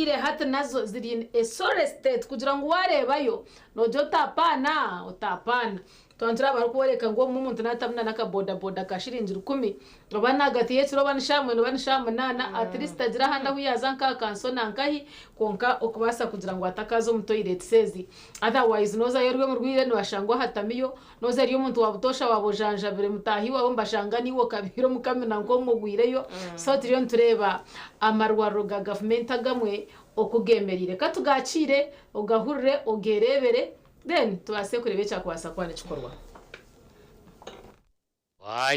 warwire hata nazo ziri sore state kugira ngo warebayo nojo utapana tontra bari kubereka ngo umuntu natamna nakaboda boda kashiringira 10 bana gati yetiro banishamwe nana at least agira handa huyazanka kansona nkahi konka okubasa kugira ngo atakazo mu toilet sezi otherwise noza yerwe mu rwire no bashangwa hatamiyo noza ariyo umuntu wabutosha wabojanja bire mutahi wabo mbashanga niwo kabiro mukamena ngo mugwireyo so tiriyo ntureba amarwaro ga government agamwe okugemerire katugacire ogahurire ogerebere then tuase kurebe cyakwasa kwana cikorwa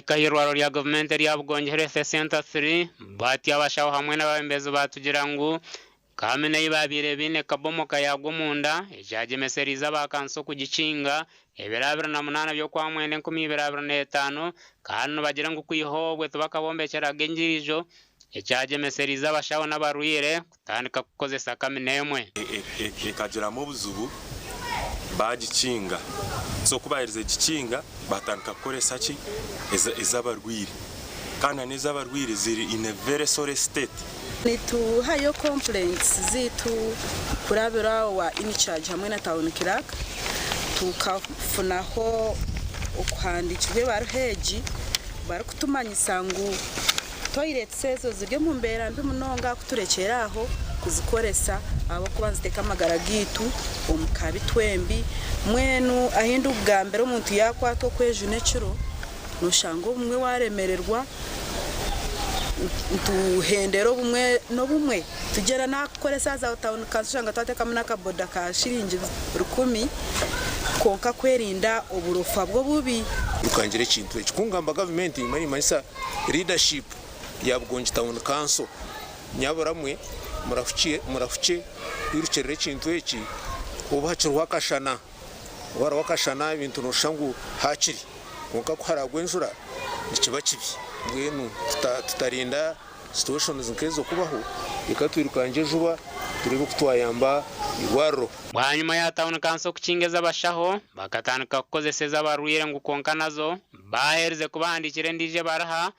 kayirwaro rya government rya Bugonyi Health Center 3 bati abashaho hamwe n'abembezi batugira ngo kamene ibabire bine kabomoka yagumunda ejaje meseriza bakanso kugicinga ebirabira na munana byo kwa mwene 15 kandi bagira ngo kwihobwe tubakabombekera genjirijo ejaje meseriza abashaho n'abaruyire kutandika kukozesa kamene yemwe ekagira mu buzubu bagicinga so kubayirize gicinga batanka koresa ki ezabarwire kana nezabarwire ziri in a very sorry state nitu hayo complaints zitu kurabira wa in charge hamwe na town clerk tukafunaho okuhandikirwe baruheji bari kutumanyisa ngo toilet sezo ziryo mu mbera mbi munonga kuturekeraho kuzikoresa abo kubanziteka amagara gitu omukabi twembi mwenu ahindu bwa mbere umuntu yakwato kwejo necuro nushango bumwe waremererwa tuhendero bumwe no bumwe tugera nakoresa za town kanshanga tateka munaka boda ka shiringi 10 konka kwerinda oburofa bwo bubi ukangire kintu ekikungamba government imani manisa leadership ya Bugonyi Town Council nyaboramwe murafuke yirukere kintu eki ubahacirwa kashana wara wakashana ibintu noshangu hakiri konka kuharagwe njura nikiba kibi ngwenu tutarinda situations nkezo kubaho ikatwirukanje juba turebe kutwayamba igwaro bwanyuma ya Town Council kucingeza abashaho bakatanika kukozeseza abaruyire ngo konka nazo bahereze kubandikire ndije baraha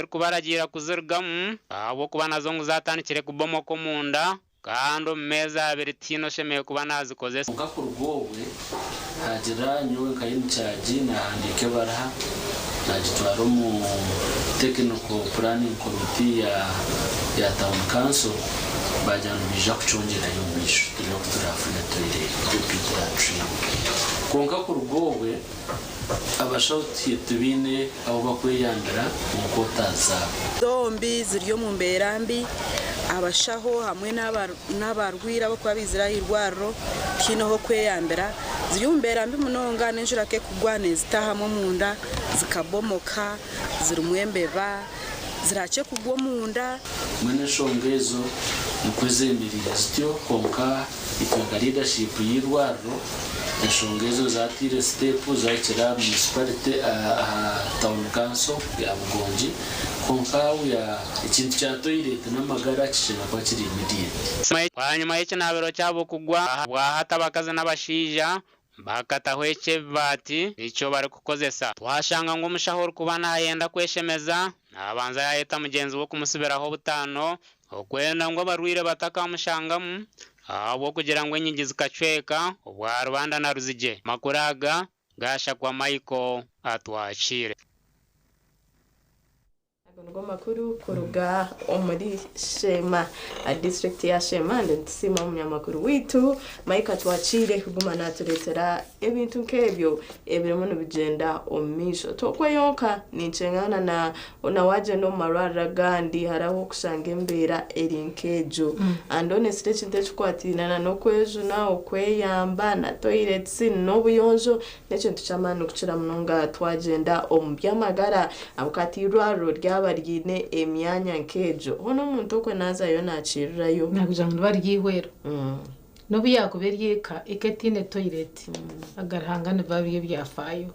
kubaragira kuzirgamu abo kuba nazo ngo zatanikire kubomoko munda kandi meza abiri tino shemeye kuba nazikozesa ukakurwowe hagira nyowe kayini cyaji na ndike baraha najitwaro mu technical planning committee ya Town Council bajyana bija kucongera yumisho turiho turafuna toire Jupiter tree konka kurwowe abashauti tubine abo bakweyandira nuko taza dombi ziryo mu mberambi abashaho hamwe n'abarwira bo kwabizira irwaro kinoho kweyambera ziryo mu mberambi munonga n'injura ke kugwane zitahamo munda zikabomoka zirumwembeba zirache kugwo munda mwene shongezo mukwezemirira zityo konka itanga leadership y'irwaro shongezo zatire step zakira municipality Town Council ya Bugonyi konka ya ikintu cya toilet n'amagara kishina kwa kiri immediate hanyuma y'iki nabero cyabo kugwa bwahatabakaze n'abashija bakatahweke bati icyo bari kukozesa twashanga ngo umushahoro kuba nayenda kweshemeza nabanza yahita mugenzi wo kumusubiraho butano okwenda ngo barwire batakamushangamu abo kugira ngo inkingi zikacweka ubwa rubanda na ruzige makuraga gasha kwa Michael atwashire ngo makuru kuruga omuri Shema district ya Shema nditsima munyamakuru witu Michael twachire kuguma naturetera ebintu nkebyo ebirimo n'ubigenda omisho tokweyonka nincengana na waje no marara gandi haraho kushanga embera erinkejo and honestly chinte chikwatina no kwejo na okweyamba na toilets no buyonjo nekintu cyamanu kucira munonga twagenda ombyamagara abukati rwaro ryaba ryine emyanya nkejo hono muntu kwe naza yo nakirirayo nakujanga baryihwero no biyakuberyeka iketine toilet agarhangane babiye byafayo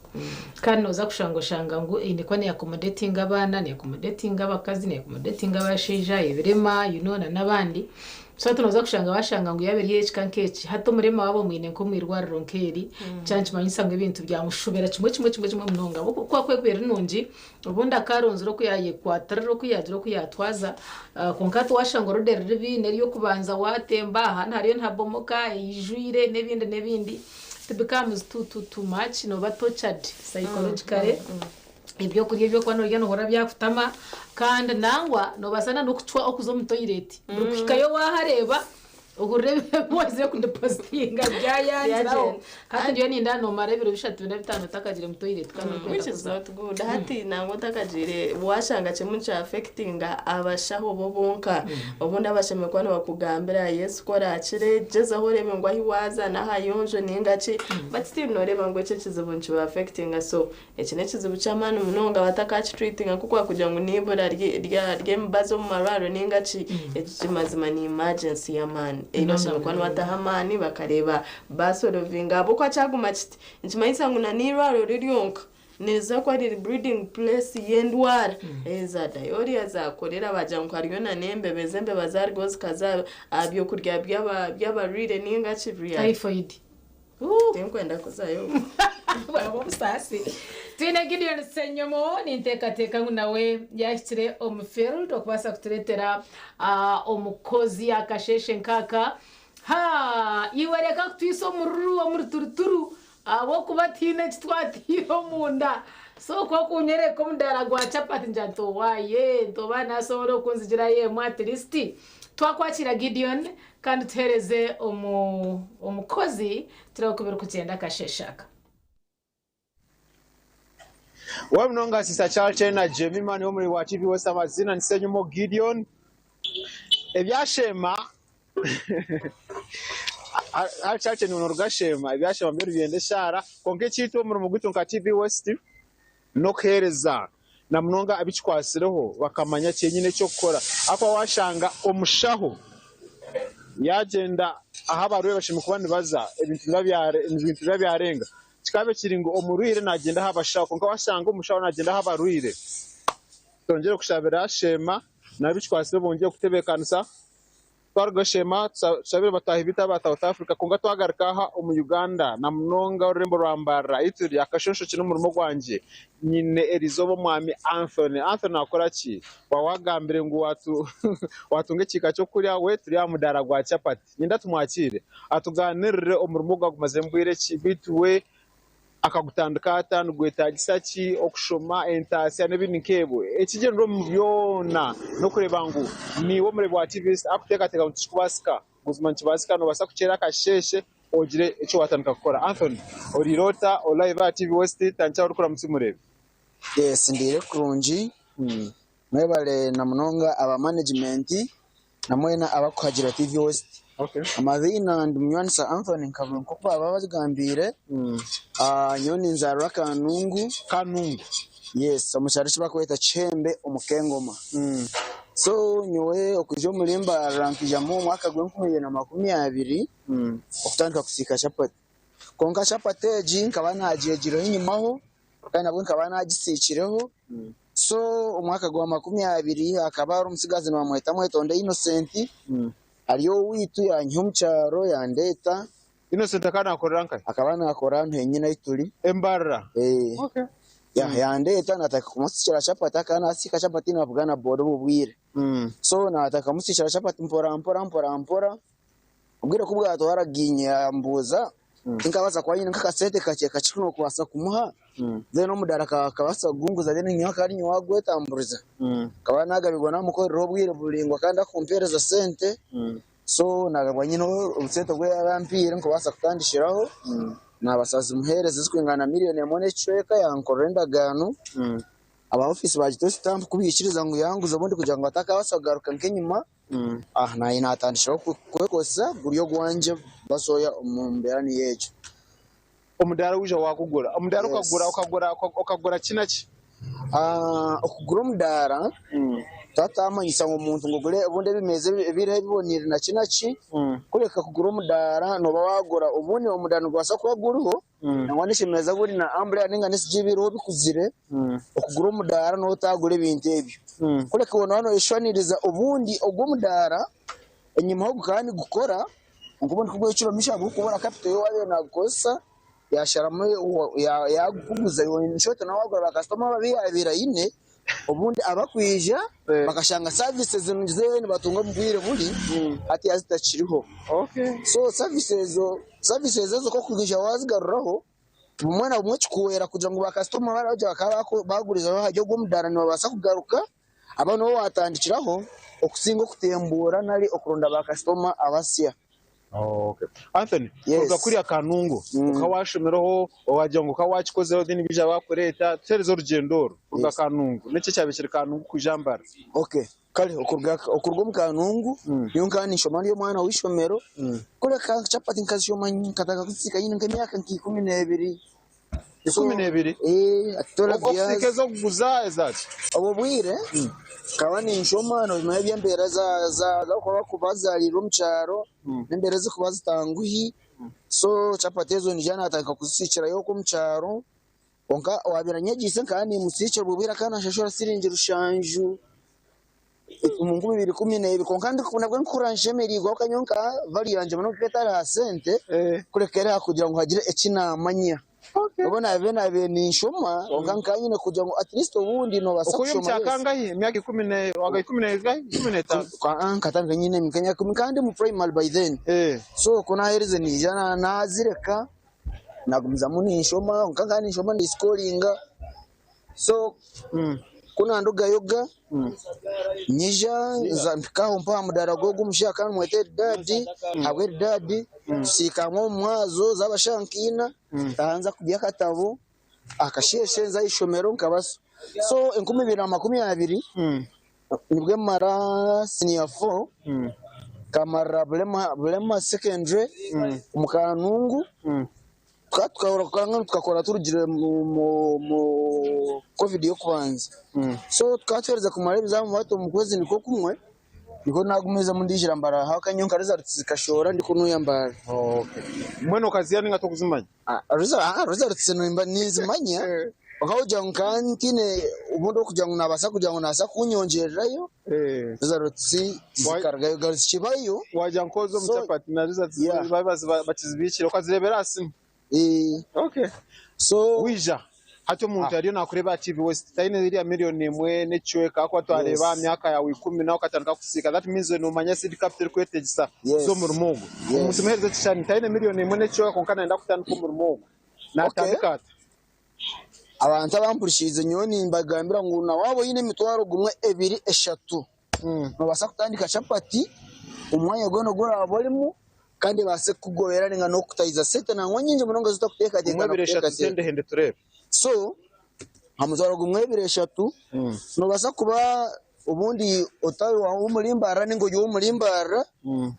kandi noza kushangoshanga ngo indikwa ne accommodating abana ne accommodating abakazi ne accommodating abashija ibirema nabandi so tunoza kushanga bashanga ngo yaberi yechika nkechi hato murema wabo mwine ko mwirwariro nkeri cyanje manyisanga ibintu byamushubera kimwe munonga kwa kwera nunji ubundi akaronzero kuyaye kwatariro kuyadiro kuyatwaza konkato washanga rodere ribi neriyo kubanza watemba hana hariyo ntabomoka ijuire nebindi it becomes too much no tortured psychologically ibyo kurya byo kwa norya no hora byafutama kandi nangwa no basana no kutwa okuzo mu toilet urukikayo wahareba urebe boze kundepositinga byayanjiraho hati ndiyo ninda no marebero bishatu 5 takagire mu toilet kandi which is not good hati nango takagire washanga chemuncha affecting abashaho bobonka ubundi abashame kwana bakugambira Yesu ko rakire jeza horebe ngo ahiwaza na hayonjo ningaci but still no reba ngo cyekizibu nchi affecting so ekine kizibu cyamana munonga batakachi treating kuko kugira ngo nibura rye mbazo mu mararo ningaci ekimazima ni emergency ya man inashaka kwani watahamani bakareba basolovinga abo kwa cyaguma kiti nchimayisa nguna niraro ririonka neza kwa riri breeding place yendwara eza diarrhea zakorera bajangu kariyona nembe bezembe bazari gozi kaza abyo kurya byaba rire ninga chivria typhoid tenkwenda kuzayo babo busasi twine Gideon Senyomo nintekateka nawe yashire field okubasa kuturetera omukozi akasheshe nkaka iwereka kutwiso mururu turuturu abo kubatine kitwatiro munda so kwa kunyereka mundara gwa chapati njanto waye tobana soro kunzigira ye at least twakwakira Gideon kandi tereze omukozi turakubera kugenda kasheshaka Wabunonga sisa Charles na Jemmy man wo muri wa TV wose amazina ni Senyomo Gideon ebyashema Charles ni unurugashema ebyashema mbere bigende shara konke cyito muri mugutunka TV West no kereza na munonga abichikwasireho bakamanya cyenyine cyo gukora ako washanga omushaho yagenda ahabaruye bashimye kubandi baza ibintu byarenga kikabe kiringo omurwire nagenda habashaka konka washanga omushaho nagenda habaruire tongere kushabira shema nabichikwasire bongeye kutebekanisa twarugashema shabira batahibita ba South Africa konga twagarika ha mu Uganda na munonga urembo rwambara ituri yakashosho kino murimo gwanje nyine Elizobo mwami Anthony akora ki wawagambire ngo watunge kika cyo kurya we turi amudara gwa chapati nyinda tumwakire atuganirire omurimo gwagumaze mbwire kibituwe akagutandika atanu gwetagisaki okushoma entasi n'ibindi nkebo ekigendo mu byona no kureba ngo niwo muri bwa TVS akuteka teka ntikubasika guzman kibasika no basa kuchera kasheshe ogire icyo watandika gukora Anthony orirota olive TV West tancha urukura mutsimurebe yes ndire kurunji mwebale na munonga aba management na mwena abakuhagira TV West okay amazina ndi munywanisa Anthony nkabona kuko ababazigambire nyoni nzarura kanungu yes amushari kibakweta chembe omukengoma so nyowe okujo mulimba rankija mu mwaka gwe 2020 okutandika kusika chapati konka chapati eji nkabana ajejiro inyumaho kandi nabwo nkabana agisikireho so umwaka gwa 2020 akaba ari umusigazi no mweta mwetonde Innocent ariyo witu yanyumcharo yandeta Innocent akana akorera nkai akabana akora ntenyine ituri embarra okay yandeta nataka kumusikira chapati kana asika chapati nabugana bodo bubwire so nataka musikira chapati mpora ubwire kubwato haraginye ambuza inkabaza kwa yine nkakasete kachikuno kwasa kumuha then omudaraka akabasa gunguza then nyaka ari nyawagweta ambuza kabana agabigwa namukorero bwire bulingwa kandi akumpereza sente so nagabwa nyine ubusente bwe yampire nko basa kutandishiraho nabasazi muhereze zikwingana miliyoni yamone chweka yankorenda gano aba office bagito stamp kubikiriza ngo yanguza ubundi kugira ngo atakabasagaruka nkenyuma nayi natandishiraho kwekosa buryo gwanje basoya umumberani yejo omudara uje wakugura omudara ukagura kinaki okugura omudara tatamanyisa ngo umuntu ngo gure ubundi bimeze bire bibonire na kinaki kureka kugura omudara no bawagura ubundi omudara gwasa kwaguriho nangwanishe meza buri na ambulance ninga nisijibiro bikuzire okugura omudara no tagura ibintu ebyo kureka wono hano ishwaniriza ubundi ogwo mudara enyuma ho kandi gukora ngubona kubwo iciro misha gukubona capital yo wabe nakosa yasharamo yagukuguza inshote nawe agura customer babira ine ubundi abakwija bakashanga services zene batunga mbwire buri ati azitachiriho. Okay. So services zo ko kugisha wazigaruraho umwana umwe cyuwera kugira ngo ba customer baraje baguriza hajyo gumdarani babasa kugaruka abantu bo watandikiraho okusinga kutembura nari okuronda ba customer abasya. Okay. Anthony, Yes. uga kuri akanungu ukawashomeraho wajya ngo ukawakikozeho dini bija bakoreta terezo rugendoro uga kanungu nece cyabekere kanungu kujambara. Okay. Kale okurgo mukanungu niyo nkanisho mari yo mwana wishomero kule ka chapati nkazyo manyi kataka kusika yine nk'imyaka 12 12 atola bya okufikezo kuguza ezati abo bwire kabani inshomano bimaye byembera za ko kubazalira umcyaro nembere zo kubazitanguhi so chapati ezo njana ataka kusikira yo kumcyaro onka wabiranyagise kandi musikira bubira kana shashora sirinje rushanju umungu 2012 konkandi kunabwe nkuranje merigo kanyonka valiyanje muno petara sente kurekera kugira ngo hagire ekinamanya. Ubona bene ni nshoma onkankanye ne kugira ngo at least ubundi no basa kushoma. Uko yumcyakanga imyaka 10 waga 15 katanga nyine mikanya kandi mu primary by then so kuna herize ni jana nazireka nagumiza muni nshoma onkankanye nshoma ndi scoringa so kuna nduga yoga nyija zampikaho mpa mudarago gumushaka mwete dadi abwe dadi sikamwo mwazo zabashankina tanza kujya katabo akasheshe za ishomero nkabaso so 2020 nibwe mara senior 4 kamara blema secondary mukanungu tukakora turugire mu covid yo kubanza so twatwereza kumara bizamu bato mu kwezi niko kumwe niko nagumeza mundijira mbara hakanyonka results zikashora ndiko nuyambara. Okay. Mweno kazi yani ngato kuzimanya results no nizimanya bakawuja nkantine ubundo kugira ngo nabasa kugira ngo nasa kunyongererayo results zikarga garishibayo waja nkozo mutapati na results babazi bakizibikira ukazirebera asimu. Okay. So wija hato muntu ariyo nakureba TV West taine iri million mwe necweka kwa twareba myaka yawe 10 nawo katandika kusika that means no manya seed capital kwetegisa zo mu rumogo umuntu muhereze cyane taine million mwe necweka konkana enda kutandika mu rumogo natandika abantu abampurishize nyoni mbagambira ngo na wabo yine mitwaro gumwe 2 3 no basa kutandika chapati umwanya gono gora abolimu kandi base kugobera ninga no kutayiza sete na nyinje munonga zitakuteka teka na kuteka sende hende turebe so hamuzaro gumwe 2 3 no basa kuba ubundi otayo wa umulimbara ningo yo umulimbara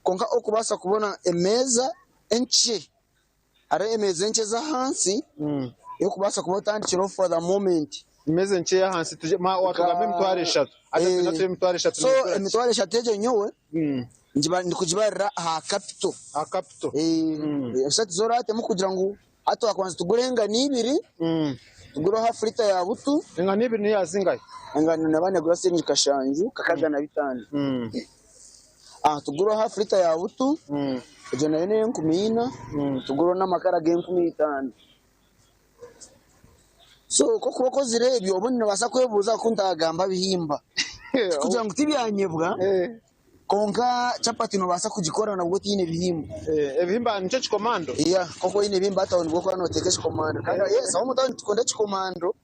konka okubasa kubona emeza enche ara emeza enche za hansi yo kubasa kuba tandikiro for the moment emeza enche ya hansi tuje watugambe mitware 3 ata tuje mitware 3 so mitware 3 ejo nyowe ndikujibarira ha capital esati zorate mu kugira ngo ato akwanza tugurenga nibiri tugura ha frita ya butu enga nibiri ni yazingaye enga nabane gura senyi kashanju kakaga na bitanu tugura ha frita ya butu ejo na yene nkumina tugura na makara ge 15 so ko kuboko zirebyo ubone basa kwebuza kuntagamba bihimba kugira ngo tibyanyebwa konka chapati no basa kujikora na bwo tine bihimba ebihimba nico chikomando koko ine bihimba ata ngo ko anotekesha komando kanga yes aho mutandi tukonda chikomando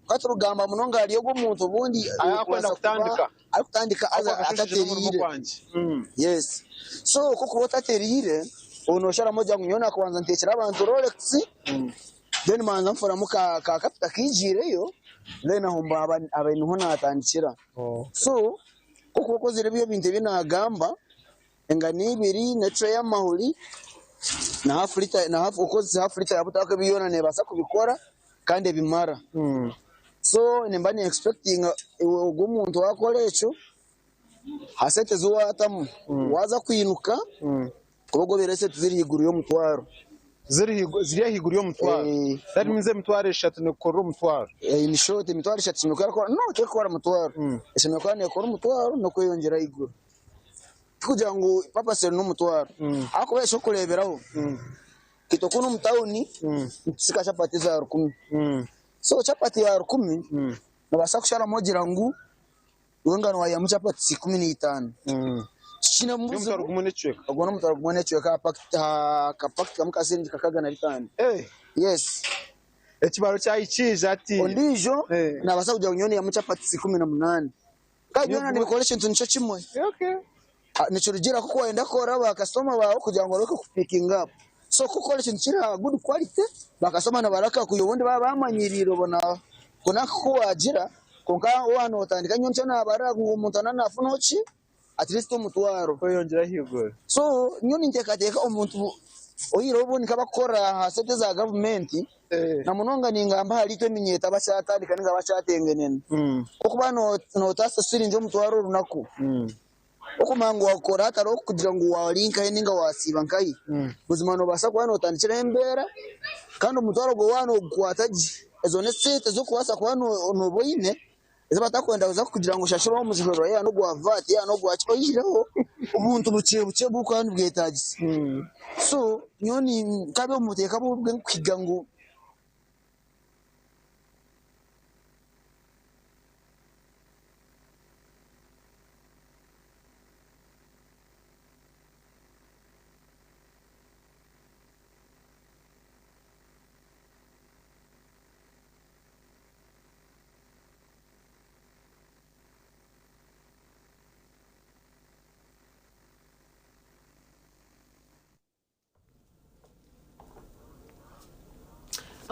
katurugamba munonga aliyo go muntu bundi akwenda kutandika ataterire yes so koko wataterire onoshara moja ngunyona kwanza ntekera abantu Rolex then manza mfora muka kapita kijireyo then ahomba abantu hona atandikira so kuko zirebyo binte binagamba enga nibiri netre ya mahuli na half liter na half ukoze half liter yabutaka biyona ne basa kubikora kandi bimara so nembani expecting ugumuntu wakolecho hasete zuwa atamu waza kwinuka kubogo berese tuziri higuru yo mutwaro ziri higuru yo mutwaro that means mutwaro 3 ne koro mutwaro ni short mutwaro 3 no kora no ke kora mutwaro ese no kora ne kora mutwaro no kwiyongera higuru kugira ngo papa se n'umutwaro ako besho kureberaho kitoko no mutauni sika chapati za 10 so chapati ya 10 nabasa kushara mogira ngu wengano wa ya chapati 15 china mbuzo agona mutaro kumone chweka kapakta kamukasindi kakagana litani yes ekibaro cyayikiza ati ondijo nabasa kugira nyoni ya chapati 18 kajona ni collection nico kimwe okay nico rugira kuko wenda kora bakasoma bawo kugira ngo roke kupiking up so kuko collection kira good quality bakasoma na baraka kuyobundi bamanyiriro bona kuna ko wagira konka wano otandika nyoncho na bara umuntu nanafunochi at least umutwaro koyongera higo so nyoni ntekateka umuntu oyirobo nikabakora hasete za government na munonga ningamba halito minyeta bashatandika ninga bashatengenene okubano notasa sirinje umutwaro runako okumangu wakora ataro kugira ngo walinka ninga wasiba nkai buzima no basa kwano otandikira embera kandi umutwaro go wano kwataji ezo nesete zo kuwasa kwano noboyine eza batakwenda uza kugira ngo shashiro muzijoro ya no gwavati ya no gwacho yiraho ubuntu buce bukandi bwetaji so nyoni kabe umuteka bubwe kwiga ngo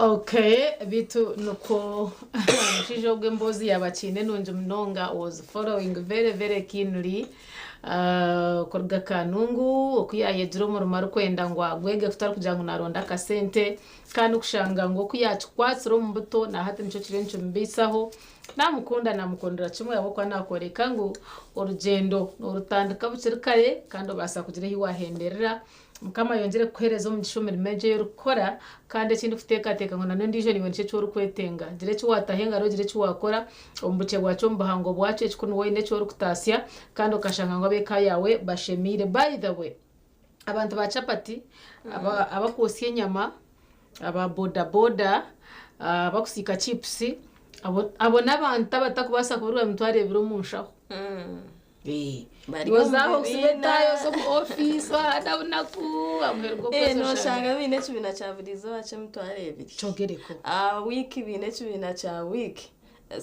Okay, bitu nuko mushijo bw'embozi yabakine nonje mnonga was following very keenly korga kanungu okuyayedro mu rumaru kwenda ngo agwege kutari kugira ngo naronda kasente kandi kushanga ngo kuyacu kwatsiro mu buto na hati nico kirencho mbisaho namukundira kimwe yabo kwa nakoreka ngo urugendo urutandika bukirikare kandi basa kugira hiwahenderera mukama yongere kuhereza mu gishomeri meje y'urukora kandi ikindi kutekateka ngo nano ndije niwe nice cyo rukwetenga dire cyo watahenga ro dire cyo wakora umbuce bwacu mbahango bwacu ekikuno wowe ne cyo rukutasya kandi ukashanga ngo abeka yawe bashemire. By the way, abantu ba chapati abakusiye nyama aba boda abakusika chips abo n'abantu abatakubasa kuburwa mutware biro munshaho Wazaho kusibetayo so ku office wadabona ku amhergo ko no shanga bine cubina chavurizo bace mutwarebiri chogereko wiki bine cubina cha wiki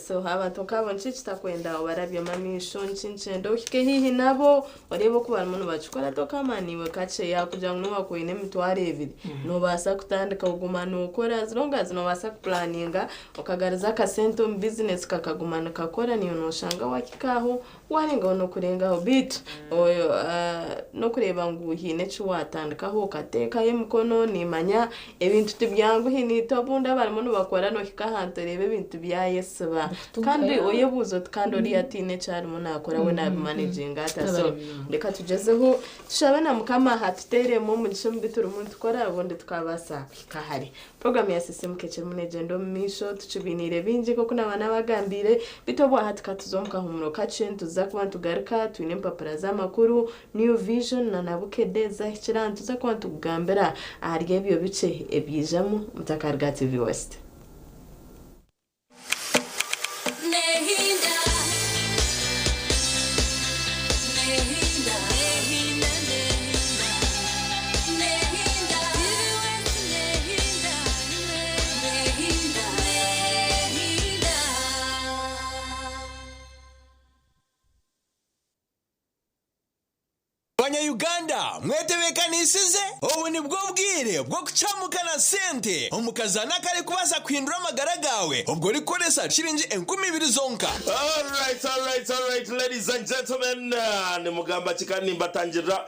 so abantu kabonche kitakwenda barabyo mamisho nchinchendo ukike hihi nabo barebo ku bantu bacukora tokamaniwe kace ya kugira ngo wakoine mutwarebiri no basa kutandika ugumana ukora as long as no basa planninga ukagariza ka sento business kakagumana kakora niyo no shanga wakikaho warenga no kurengaho bit oyo no kureba ngo hine cyo watandikaho ukateka yemukono nimanya ebintu tibyangu hini tobunda barimo no bakora no kikahantorebe ibintu bya Yesu kandi oyebuzo kandi ori atine cyari munakora we na managing ata so reka tugezeho tushabana mukama hatutere mu mugisho mbituru umuntu tukora ubundi tukabasa kahari program ya system kecere munegendo misho tucibinire binje koko nabana bagambire bitobwa hatika tuzomka humuro kacen tuzakuba tugaruka twine mpapara za makuru new vision na nabukedeza hikirantu tuzakuba tugambira aharye byo bice ebyijamo mutakarga TV West. Uganda mwetebekanisize ubu ni bwo bwire bwo kucamukana sente umukazana kare kubasa kwindura amagara gawe ubwo rikoresa shiringi 20,000 zonka. Alright ladies and gentlemen, ni mugamba chikani mbatangira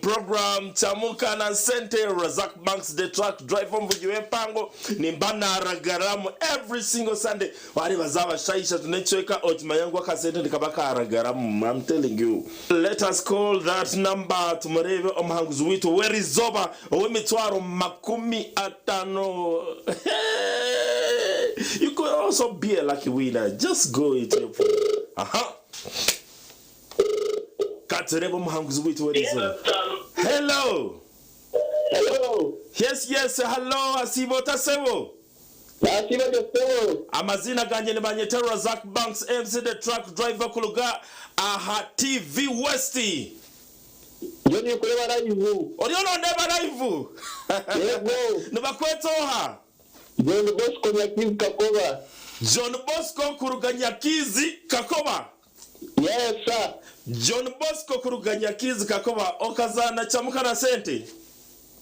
program chamukana sente Razak Banks the truck driver mvugiwe pango ni banaragaramu every single Sunday bari bazaba shayisha tunecheka otimayangu akasente nikabaka aragaramu. I'm telling you, let us call that number tumurebe omuhanguzi witu werizoba owemitwaro 50. You could also be a lucky winner. Just go into your phone. katurebe umuhanguzi witwa Rizzo. Hello. Yes, hello, asibota sebo. Amazina ganje ni banyeta Razak Banks MC the truck driver kuluga aha TV West. Joni kureba live. Oriona ndeba live. Yego. Nibakwetoha. John Bosco Nyakizi Kakoba. John Bosco Kuruganyakizi Kakoba. Yes sir. John Bosco Kuruganyakizi Kakoba okazana chamukana sente.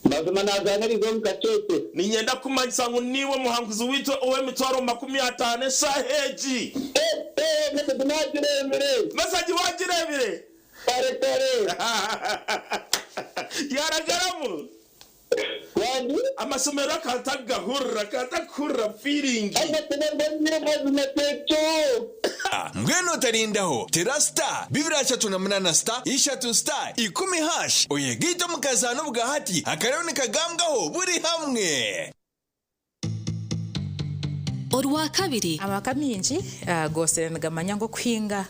Bazima nazanirizo mukachete. Ninyenda kumanyisa ngo niwe muhanguzi witwa owe mitwaro 50 shaheji. Masaji wajirebire. Pare. Yaragaramu. Wandi amasomero katakura feeling. Mbwenu tarindaho terasta bibira 38 star ishatu star 10 hash oyegito mukazano bugahati akarone kagambwaho buri hamwe. Orwa kabiri amakaminji goserenaga manyango kuhinga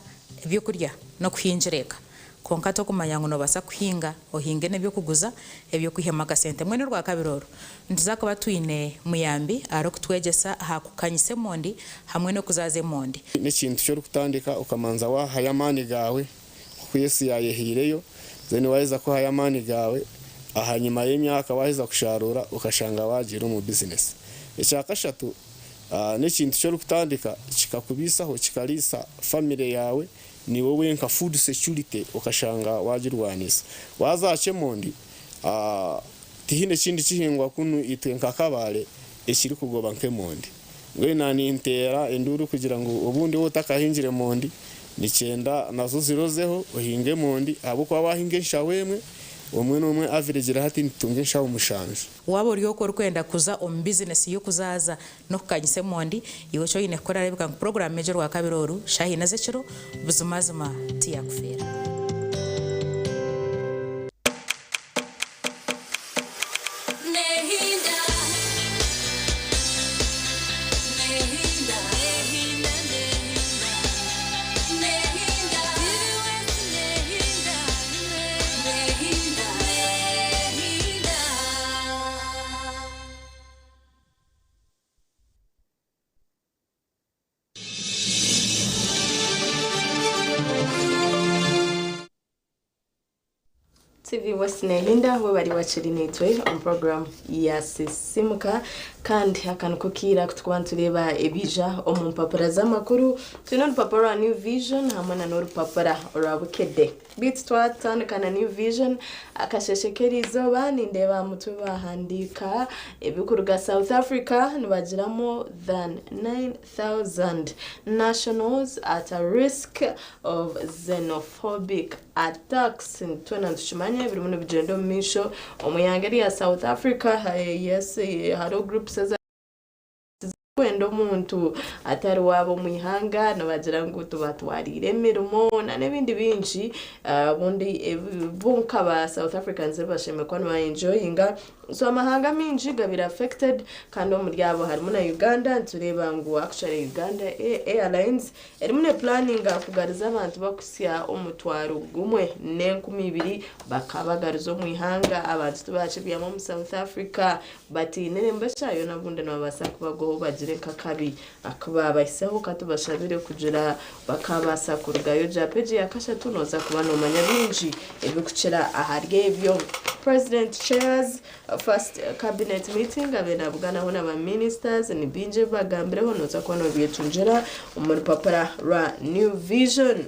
ebyo kurya no kuhinjireka konka to kumanya ngo basa kuhinga ohinge nebyo kuguza ebyo kwihema sente mwene rwa kabiroro ndizaka batwine muyambi aro kutwegesa hakukanyise mondi hamwe no kuzaze mondi n'ikintu cyo kutandika ukamanza wa hayamani gawe kuyesi yayehireyo zeni waiza ko hayamani gawe ahanyuma y'imyaka waiza kusharura ukashanga wagira mu business icyakashatu n'ikintu cyo kutandika kikakubisaho kikalisa family yawe ni wowe nka food security ukashanga wagirwanisa wazace mondi tihine kindi kihingwa kunu itwe nka kabale ekiri kugoba nke mondi ngwe nani intera enduru kugira ngo ubundi wotakahinjire mondi ni 9 nazo zirozeho uhinge mondi abo kwa wahinge nshawemwe umwe n'umwe average hati nitunge nshawo mushanje wabo uriyo ko kwenda kuza om business yo kuzaza no kukanyise mondi iwe cyo ine kora rebeka program major wa kabiroru shahina zeciro buzumazuma tiya kufera TV West Nehinda we bari wachirinitwe on program ya Sisimuka kandi hakanu kukira kutwantureba ebija omumpapura z'amakuru tuno papara New Vision hamwe na no papara orabukede bit twatandukana New Vision akasheshekerizo bani ndeba mutuba handika ebikuruga South Africa nibagira more than 9,000 nationals at a risk of xenophobic attacks in 2020 biri mu bigendo misho omuyangeri ya South Africa yes haro groups kwendo muntu atari wabo mwihanga nabagira ngo tubatwarire mirumo na nebindi binji bundi bunka ba South Africans basheme ko no enjoyinga so amahanga minji gabira affected kandi mu ryabo harimo na Uganda tureba ngo actually Uganda Airlines erimune planning kugariza abantu bakusya umutwaro gumwe ne12 bakabagarizo mwihanga abantu tubache byamo mu South Africa bati neremba cyayo nabunde nabasa kubago bagire kakabi akuba bayisaho katubashabire kugira bakabasa kurugayo japeji yakasha tunoza kubana umanya binji ebikucira aharye byo president chairs first cabinet meeting abena bugana hona ba ministers ni binje bagambire honoza kwa no byetunjira umuri papara ra New Vision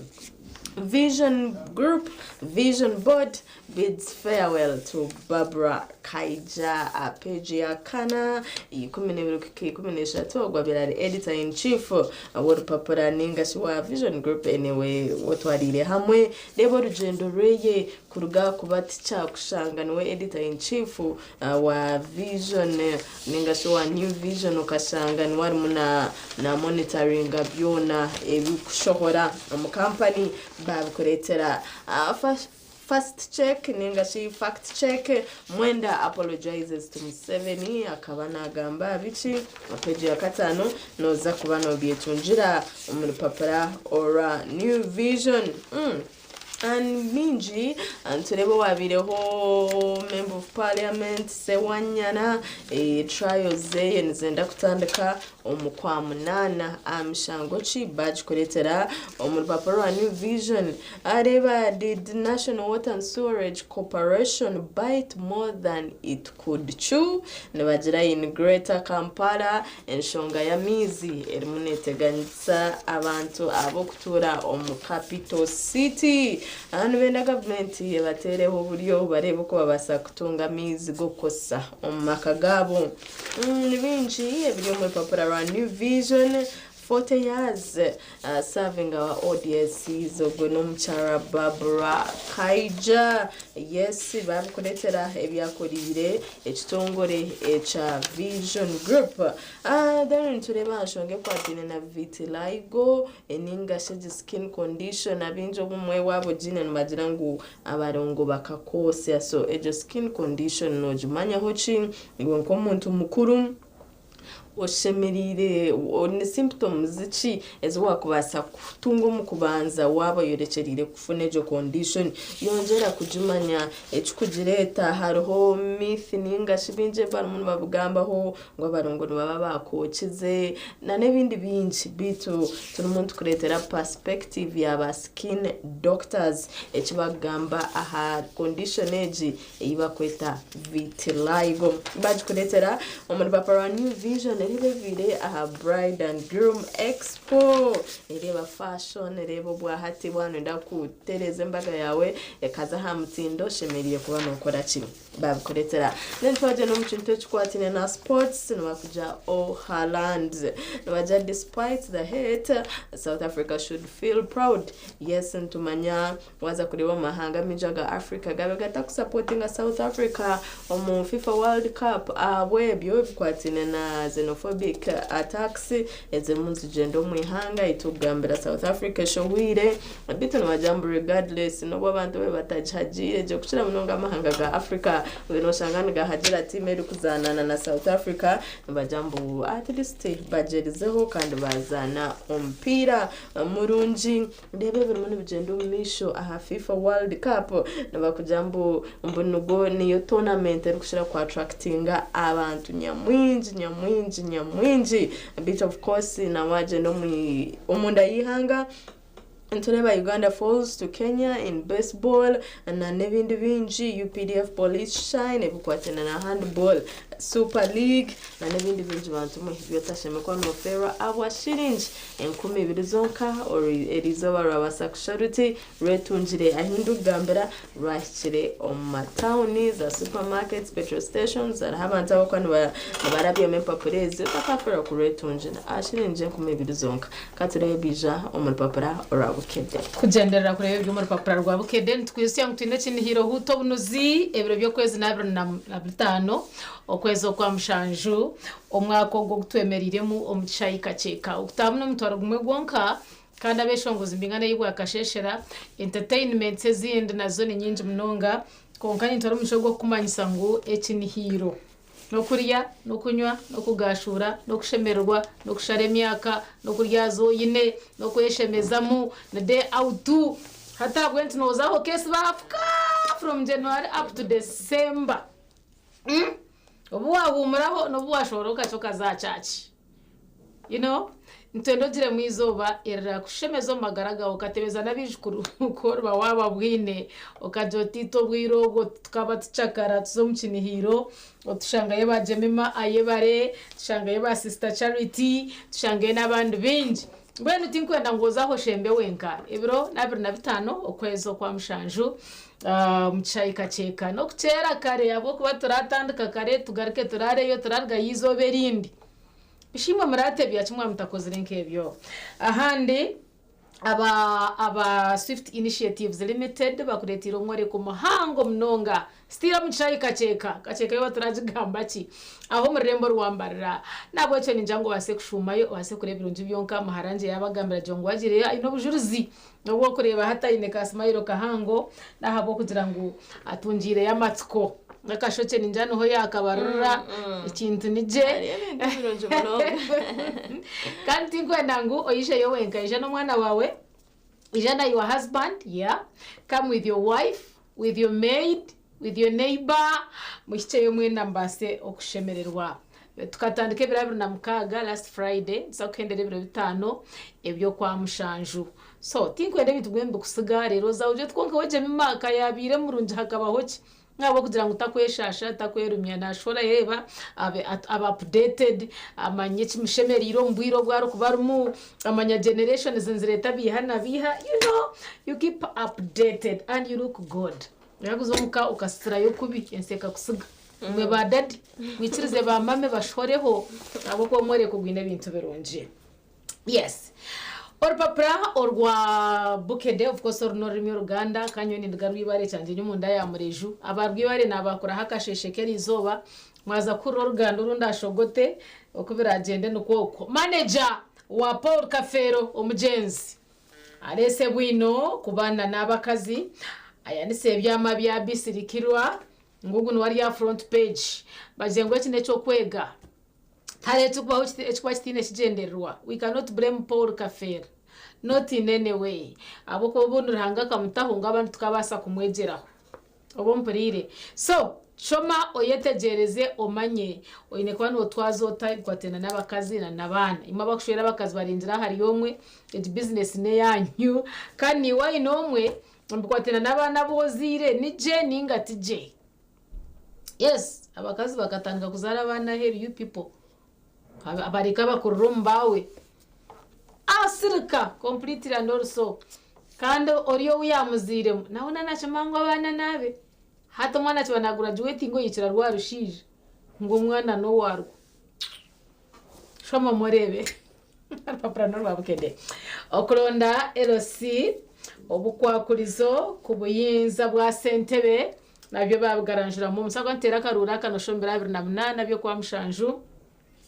Group, Vision Board bids farewell to Barbara Kaija Apejia Kana, Kumineshatu, Guabirari editor in chief, Award Papara Ningashwa Vision Group anyway, what Wadile Hamwe, Debo Gendo Reye, Kuruga Kubaticha Kushanganwe editor in chief, wa Vision Ningashwa New Vision Okashangan Warmuna na monitoring Gabiona, Shohora, company. Babukuretera first check ningashi fact check Mwenda apologizes to Museveni akabana gamba bichi page ya 5 noza kubana obyetunjira umuri papara ora New Vision mingi turebe wabireho member of parliament Sewanyana trials ze nizenda kutandika omukwa munana amshango chi badge kuletera omurupapuro wa New Vision areba did National Water and Sewerage Corporation bite more than it could chew nabagira in Greater Kampala enshonga ya mizi erimuneteganyisa abantu abo kutura omu capital city and benda government yabatereho buryo barebe ko babasa kutunga mizi gokosa omu makagabo bingi ebiri mu rupapuro rwa New Vision 40 years serving our ODS Zogonomchara Barbara Kaija yes babukuletera ebyakorire ekitongore echa Vision Group then tureba nshonge kwatine na vitiligo eninga sheje skin condition abinjo bumwe wabo jine nbagira ngo abarongo bakakose so ejo skin condition no jumanya hochi ngo nkomuntu mukuru oshemerire one symptoms zichi ezwakubasa kutunga mu kubanza waba yorecherire kufuna ejo condition yongera kujumanya ekikugireta hariho myth ninga shibinje barumunu babugambaho ngo abarongo baba bakokize na nebindi bingi bitu turumuntu kuretera perspective yaba skin doctors ekibagamba aha condition eji ibakweta vitiligo bajikuretera omuri papara New Vision vile aha Bride and Groom Expo ereba fashion ereba bwahati bwana nda kutereza embaga yawe ekaza ha mutindo shemeriye kuba nokora kimwe babukuretera then twaje no mukintu kikwatine na sports nabakuja Holland nabaja despite the hate South Africa should feel proud yes ntumanya waza kureba mahanga mijaga Africa gabe gata kusupportinga South Africa omu FIFA World Cup abwebyo bikwatine na xenophobic attacks ezemunzi gendo mwihanga itugambira South Africa showire bitu nabajambo regardless no abantu be batajhajire je kuchira munonga mahanga ga Africa weno shangani ga hajira team eri kuzanana na South Africa nabajambo at least bajerizeho kandi bazana ompira murunji ndebe biri muri bigendo misho aha FIFA World Cup nabakujambo mbunugo niyo tournament eri kushira kwa attractinga abantu nyamwinji a bit of course na waje no umunda yihanga Ntureba Uganda falls to Kenya in baseball na nebindi bingi UPDF police shine ebukwatena na handball Super League na nebindi bingi bantu mu byotasheme kwa no fera abwa shilingi 10 zonka or erizoba rabasa kusharuti retunjire ahindu gambera rashire on town za supermarkets petrol stations za abantu abakwana barabye mempapureze bakafera ku retunjira ashilingi 10 zonka kature bija omulpapura bukede kugendera kurebe byo muri papura rwa bukede twisiye ngutine kini hiro huto bunuzi ebiro byo kwezi na 25 okwezi kwa mshanju omwako go gutwemeriremu omuchayika cheka ukutamuno mutwaro gumwe gonka kandi abeshongoza imbingane yigwa yakasheshera entertainment ezindi nazo ni nyinji munonga konkanye ntwaro mushogo kumanyisa ngo ekini hiro no kuriya no kunywa no kugashura no kushemerwa no kushara emyaka no kuryazo yine no kweshemezamu na day out hata went nozaho case bafuka from January up to December obu wahumuraho no buwashoroka cyo kazacaci ntendo dire mwizoba era kushemezo magaraga ukatebeza nabijukuru ukorwa waba bwine ukajotito bwirogo tukaba tucakara tuzomukinihiro otushangaye bajemema ayebare tushangaye ba Sister Charity tushangaye nabandi bingi bwenu tinkwenda ngozaho shembe wenka ibiro na 25 okwezo kwa mshanju muchayika cheka no kuchera kare yabo kuba turatandika kare tugarike turare yo turarga yizobe rindi bishimwe murate byakimwe mutakozire nkebyo ahandi aba Swift Initiatives Limited bakuretira umwore ku muhango mnonga stira muchayika cheka yo turajigamba ki aho murembo rwambarira nabwo cyo ninjango wase kushumayo wase kurebira unji byonka maharanje yabagambira jongo wagire ino bujuruzi nobwo kureba hata ine kasmayiro kahango nahabo kugira ngo atungire yamatsiko nakashoce ninjano ho yakabarura ikintu nije kandi kwenda ngo oyishe yo wenka ije no mwana wawe ijana your husband, yeah. Come with your wife, with your maid, with your neighbor. Muhicheyo mwena mbase okushemererwa. Tukatandika ebiro 26 last Friday, nsakuhendera ebiro 5 ebyo kwa mushanju. So tinkwende bitugwembe kusiga rero zauje twonka weje mimaka yabire murunji hakabaho ki ngabo kugira ngo takweshasha takwerumya nashora yeba aba updated amanye kimushemeriro mbwiro bwaro kubarumu amanya generation zinzireta bihana biha, you know, you keep updated and you look good. Yaguzomuka ukasira yo kubi enseka kusiga mwe badadi wikirize ba mame bashoreho abo ko mwere kugwina bintu bironje. Yes. Orpapra orwa Bukede, of course, or no rimi Uganda, kanyoni ndarwibare cyanje nyumunda ya mureju. Abarwibare nabakora hakasheshekeri izoba, mwaza kuri Uganda urunda shogote okubira agende nuko manager wa Paul Kafero umujenzi. Arese bwino kubana nabakazi, ayanise byama bya bisirikirwa, ngugu nwari ya front page. Bazengwe kine cyo kwega. We cannot blame Paul Kafero, not in any way. Aboko buntu hanga kamutahunga abantu tukabasa kumwegeraho obompurire. So choma oyetegereze omanye oyine kwano twazota kwatena n'abakazi na nabana ima bakushera abakazi barinjira hari yomwe et business ne yanyu kandi wayi nomwe mbikwatena n'abana bozire ni je ningati je. Yes, abakazi bakatanga kuzara abana here you people abarika bakurumbawe asirika completely and also kandi oriyo uyamuzire naona nachamango abana nabe hata mwana cyo graduate ngo yicira rwarushije ngo mwana no warwo shoma morebe papa no Bukede okuronda LC obukwakurizo kubuyinza bwa Sentebe nabyo babgaranjira mu musago ntera karura kanoshombera 28 nabyo kwa mushanju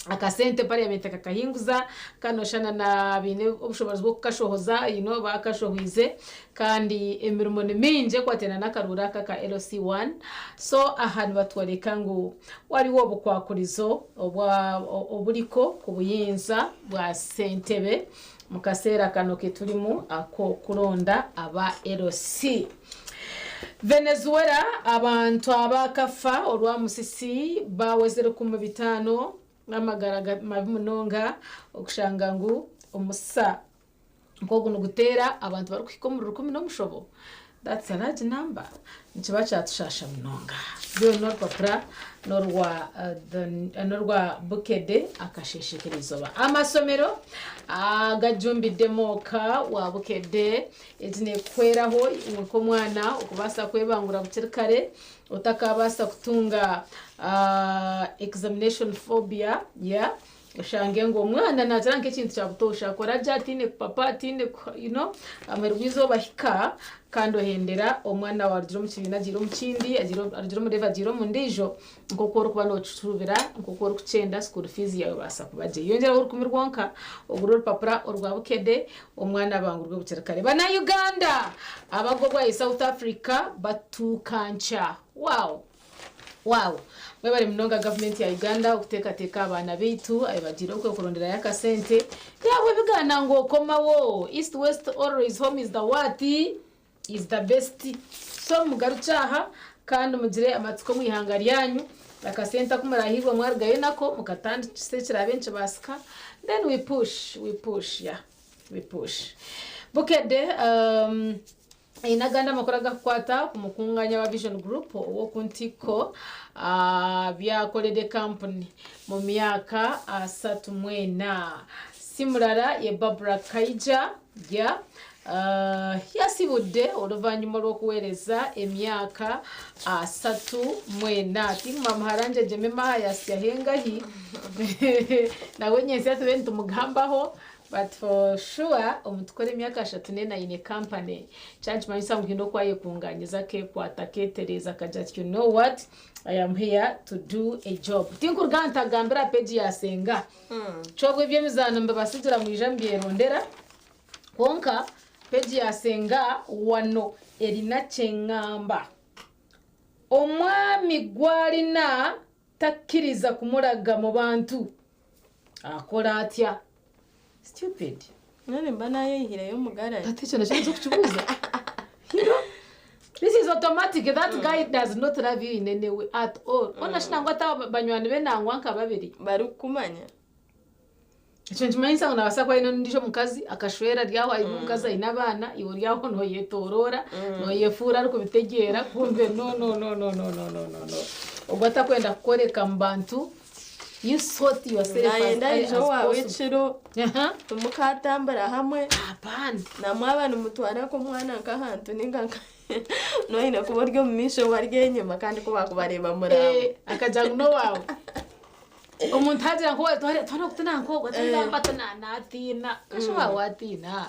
akasente parliament kakahinguza kanoshana na bine obushobozi bwo kukashohoza bakashohize kandi emirimo minje kwatena nakarura kaka LC1. So ahantu batwareka ngo wari wo bukwakurizo oburiko kubuyinza bwa Sentebe mukasera kanoke tulimu ako kuronda aba LC. Venezuela abantu abakafa olwa musisi bawezere ku 5 namagaraga mabimunonga okushanga ngu omusa ngogo nugutera abantu bari kwikomura 10 n'omushobo. That's a large number. Nchiba chatushasha munonga. Byo norpapra norwa Bukede akasheshekerizoba. Amasomero agajumbi demoka wa Bukede etine kweraho inko mwana ukubasa kwebangura butirikare utakabasa kutunga examination phobia ya ushange ngo mwana nazaranke kintu cyabutosha kora jatine papa tine amerwizo bahika kando hendera omwana wa rujiro mukibina giro mukindi arujiro mureva giro mundijo ngokoro kuba no cucubira ngokoro kucenda school fees yawe basa kubaje yongera uri kumirwanka oguroro papra orwa Bukede omwana bangurwe bucerekare bana Uganda abagogwa i South Africa batukancha. Wow we bari mnonga government ya Uganda ukuteka abana bitu ayibagiro ko kurondera yakasente yawe bigana ngo komawo east west always home is the what is the best. So mugarucaha kandi mugire amatsiko mwihangari yanyu akasenta kumurahirwa mwargaye nako mukatandikira benshi basika. Then we push Bukede inaganda makoraga kwata kumukunganya wa Vision Group wo kuntiko byakolede company mu myaka 3 mwena simurara ye Barbara Kaija ya yasibudde oluvanyuma lw'okuweereza emyaka 3 mwena timma maharanje jemema yasyahengahi nawe nyese tubentu mugambaho. But for sure omutukore myaka 3 ine company charge mayisa mgindo kwaye kunganyiza ke kwataketereza kaja you know what I am here to do a job. Tinkurganta gambira page ya Senga chogwe byemizana mbabasigira mu ijambiye rondera konka page ya Senga wano erina chengamba omwami gwalina takiriza kumuraga mu bantu akola atya. Stupid. none mba nayo yihira yo mugara ati cyo nashinze kucubuza this is automatic. That guy does not love you in any way at all. Ona shinangwa ta banywani be nangwa nkababiri barukumanya icyo ntimanyiza ngo nabasa kwa ino ndisho mukazi akashwera ryaho ari mukazi ari nabana iwo ryaho no yetorora no yefura ariko bitegera kumbe no ubwo atakwenda kukoreka mbantu you sort yourself ayenda ijo wawe ciro tumukatambara hamwe apana namwabana mutwara ko mwana nkahantu ninga no ina kuboryo mumisho waryenye makandi ko bakubareba murabo akajya no wawe umuntu hagira ngo twana kutana ngo gatamba natina ashwa watina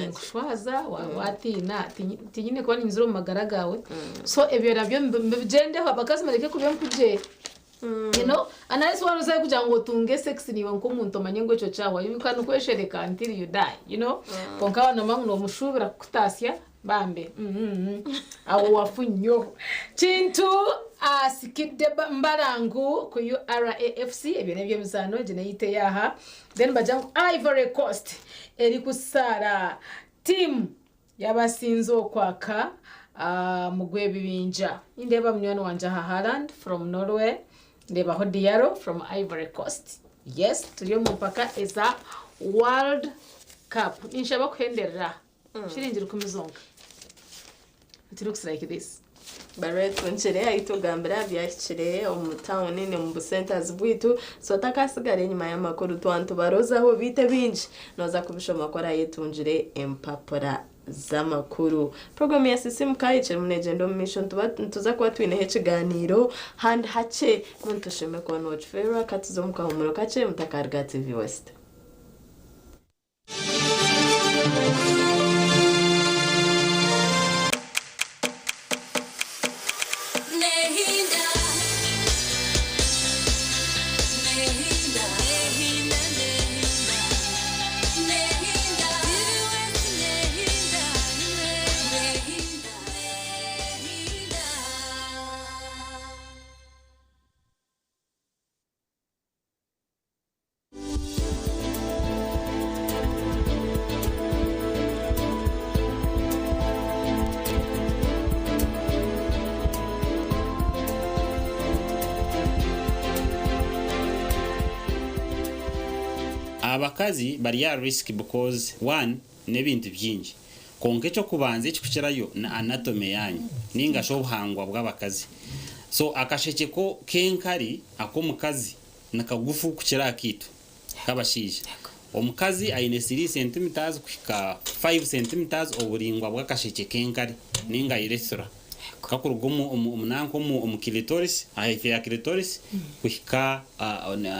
nkushwaza watina tinyine ko ninziro magaragawe so ebyo nabyo mbigendeho abakazi mareke kubyo mkuje you know analisi wano sai kugira ngo tunge sex niwe nko umuntu manye ngo cyo cyawa yimika no kweshereka until you die you know konka wana mangu no mushubira kutasya bambe awo wafunyo chintu asikide mbarangu ku URAFC ebyo nebyo bizano jene yite yaha then bajangu Ivory Coast eri kusara team yabasinzo kwaka mugwe bibinja indeba mnywani wanja Haaland from Norway ndeba ho Diallo from Ivory Coast yes turiyo mupaka eza World Cup inshaba kwenderera shiringira kumizonga it looks like this bareto nchere ayitugambira byakire town nini mu centers bwitu so takasigare nyuma ya makuru twantu barozaho bite binji noza kubishoma kora yetunjire empapura z'amakuru program ya sisimuka yicere munegendo mission tuza kuba twinehe kiganiro hand hace muntusheme ko noch fera katizo mukahumuro kace mutakarga TV West abakazi bari ya risk because one nebintu byinji konke cyo kubanza ikukirayo na anatomy yanyu ninga sho buhangwa bw'abakazi so akasheke ko kenkari akomukazi nakagufu kukira kitu kabashije omukazi aine 3 cm kwika 5 cm oburingwa bw'akasheke kenkari ninga iresura kakurugomo umunanko mu clitoris ahife ya clitoris kwika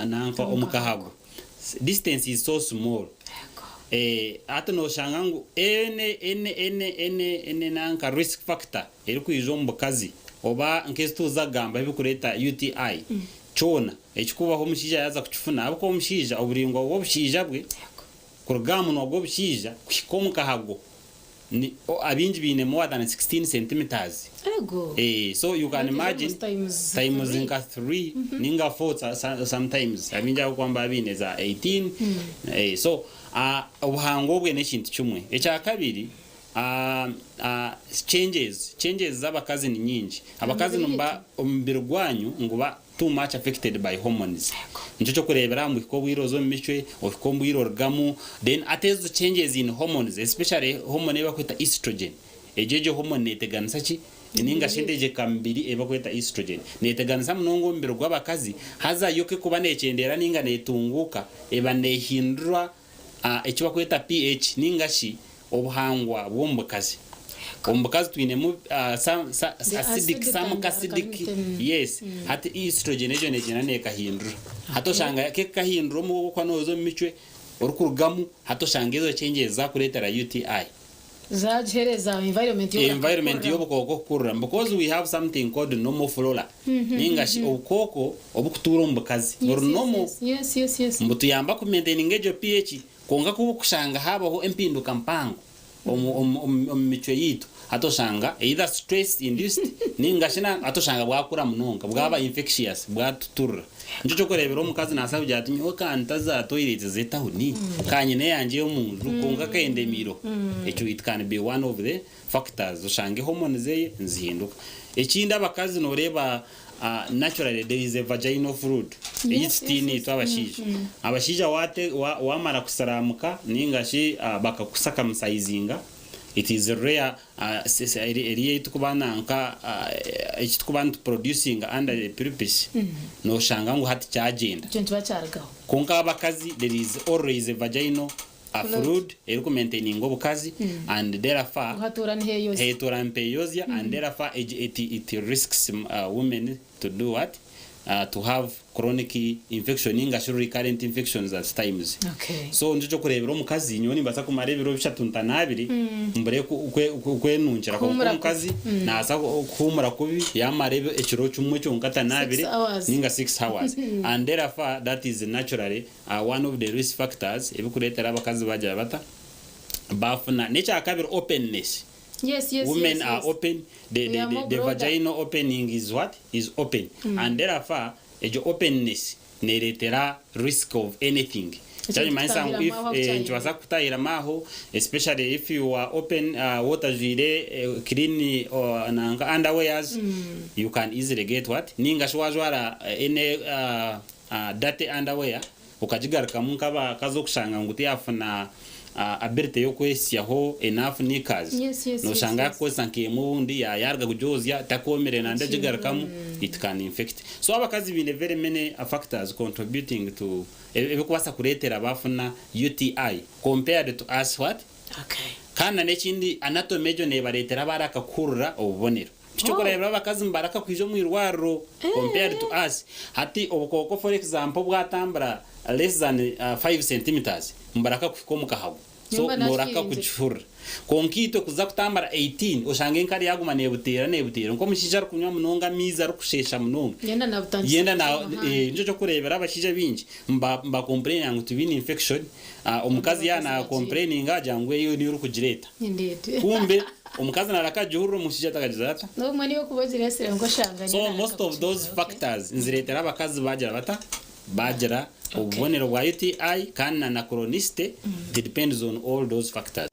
nanko omukahago distance is so small ata no shangangu ene nanka risk factor eri kuijo mbukazi oba nkesto zagamba bikureta UTI chona ekikubaho mushija yaza kuchifuna abako omushija oburingwa bwo bushija bwe kurugamu no bwo bushija kwikomuka hago ni abinji bine more than 16 centimeters ego so you can imagine times inka 3 ninga 4 sometimes abinja kwamba bine za 18 so ubuhango bwe n'ekintu kimwe echa kabiri changes z'abakazi ni nyingi abakazi numba omumbiri gwanyu nguba too much affected by hormones nicho cyo kurebera mu ko bwirozo mimicwe ofiko mbwiro orgamu then atezo changes in hormones especially hormone bakwita estrogen ejeje hormone neteganisa ki ninga shendeje kambiri ebakwita estrogen neteganisa munongo mbiro gw'abakazi haza yoke kuba necendera ninga netunguka eba nehindura ekiba kwita pH ninga shi obuhangwa bw'ombukazi ombukazi twinemu acidic yes hati estrogen ejo negena nekahindura hatoshanga ke kahindura mu kwa nozo micwe orukurugamu hatoshanga ezo changes za kuretera UTI zajereza environment yobukoko kurura because we have something called normal flora ninga shi obukoko obukutura ombukazi normal yes mbutu yamba ku maintaining ejo pH konga kubukushanga habaho empinduka mpango omumico yitu atoshanga either stress induced ningashina atoshanga bwakura munonga bwaba infectious bwatuturra njo chokorebera omukazi nasaba byati nyoka ntaza toilet zetahuni kanyine yanje yo munzu konga kaendemiro echo it can be one of the factors oshange hormone zeye nzihinduka ekindi abakazi noreba naturally there is a vaginal fluid itini twabashije abashije wamara kusaramuka ningashi bakakusaka musaizinga it is rare area tukubana nka ikitukubana producing under the purpose no shanga ngo hati cyagenda cyo bacyaragaho konka abakazi there is always a vaginal fluid eri maintaining obukazi and therefore hetura mpeyozia and therefore it risks women to do what to have chronic infection inga recurrent infections at times. So njo kurebera omukazi nyoni mbasa kumarebero bishatuntanabiri mbere kwenunjira ko omukazi nasa kumura kubi yamarebe ekiro cyumwe cyo nkatanabiri ninga 6 hours and therefore that is naturally one of the risk factors ebikuretera abakazi bajya bata bafuna necha kabiri openness. Yes. Women are open. The vaginal opening is what? Is open. And therefore, your openness neretera risk of anything. Especially if you are open, water clean underwears, you can easily get what? Ninga shwajwara any dirty underwear. Ukajigaruka munkaba kazokushanga nguti afuna ability yo kwesyaho enough nikazi no shanga ko sanke mubundi yarga kujozya takomere nanda jigarakamu it can infect. So abakazi bine very many factors contributing to ebikuwasa kuretera bafuna UTI compared to us what kana nekindi anatomy jo nebaretera baraka kurura obubonero Chokorebera abakazi mbaraka kwijo mwirwaro compared to us hati obukoko for example bwatambara less than 5 centimeters mbaraka kwikomuka hago so noraka kuchura konkito kuza kutambara 18 oshange nkari yagumane butera nko mushija kunywa munonga miza rukushesha munonga yenda na njo chokorebera abashija bingi mba complain yangu tubini infection omukazi yana complaining ajangwe yo ni urukujireta kumbe omukazi naraka juhuru mushija takajizata no mwani yo kubozira sire ngo shanga so most of those factors nziretera abakazi bajara obubonero bwa UTI kana na chronicity depends on all those factors.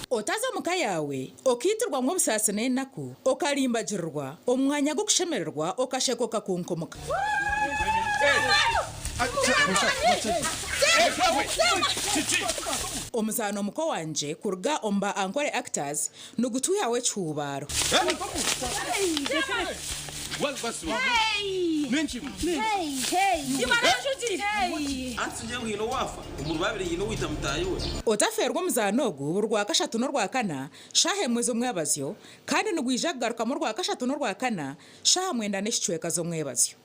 Otaza muka yawe okitirwa ngo busasane naku okalimbagirwa omwanya go kushemererwa okashekoka kunkomoka omusano muko wanje kurga omba ankore actors nugutu yawe cyubaro otaferwa muzanogu urwa kashatu no rwa kana shahe mwezo mwebazyo kandi nugwijagaruka mu rwa kashatu no rwa kana shaha mwenda neshicweka zo mwebazyo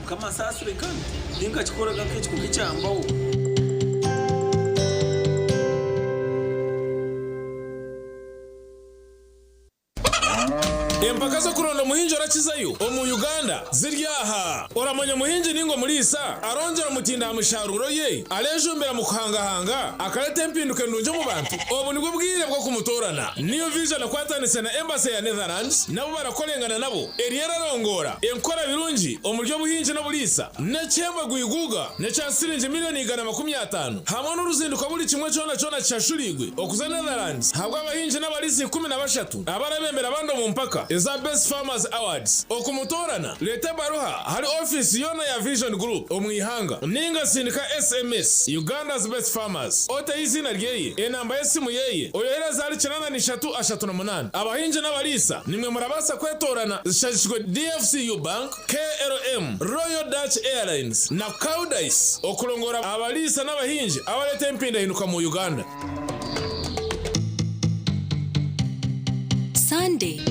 kama sasire kandi ninga chikoraga kechi kukicyambaho empaka zo kuronda muhinji arakizayo omu Uganda ziryaha oramanya muhinji ningo mulisa arongera mutinda musharuro ye alejumbera mu kuhangahanga akarete empinduke ndunje mu bantu obu nibwo bwire bwo kumutorana niyo vision kwatanise na embassy ya Netherlands nabo barakorengana nabo eriera rongora enkora birungi omuryo buhinji no bulisa necyemba gwiguga necyasirinje miliyoni 150 hamwe n'uruzinduko buri kimwe cyona cyashurigwe okuza Netherlands habwa abahinji n'abalisi 13 abarabembera bando mu mpaka eza best farmers Farmers Awards okumutorana leta baruha hari office yona ya Vision Group omwihanga ninga sindika SMS Uganda's Best Farmers ote izina ryeye enamba yesimu yeye oyohera zari 9338 abahinje n'abalisa nimwe murabasa kwetorana zishajishwe DFCU Bank, KLM, Royal Dutch Airlines na Cowdice okulongora abalisa n'abahinje abaleta empinda hinuka mu Uganda. Sunday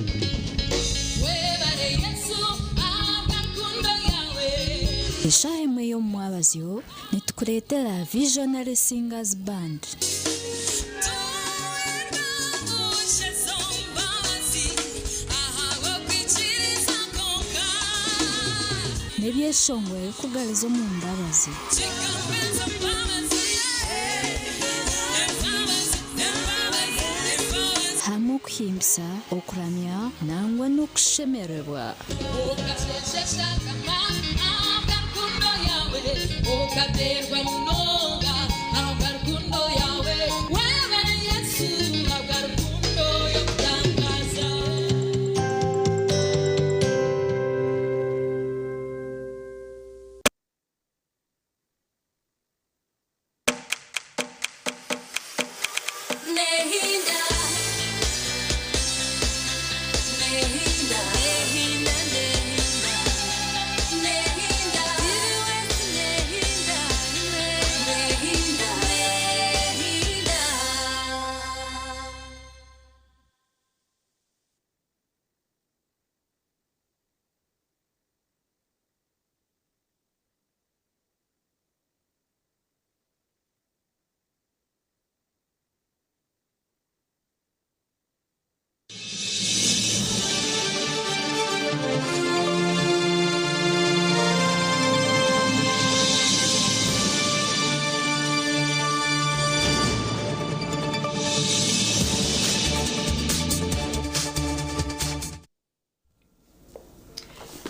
eshahe mweyo mwabazyo nitukuletera Visionary Singers Band nebyeshongwe kugalizo mu mbabazi hamu kuhimbisa okuramya nangwa n'okushemererwa ukaterwa munonga ntabwo rukundo yawe wewe Yesu ntabwo rukundo yo kutangaza nehinda nehinda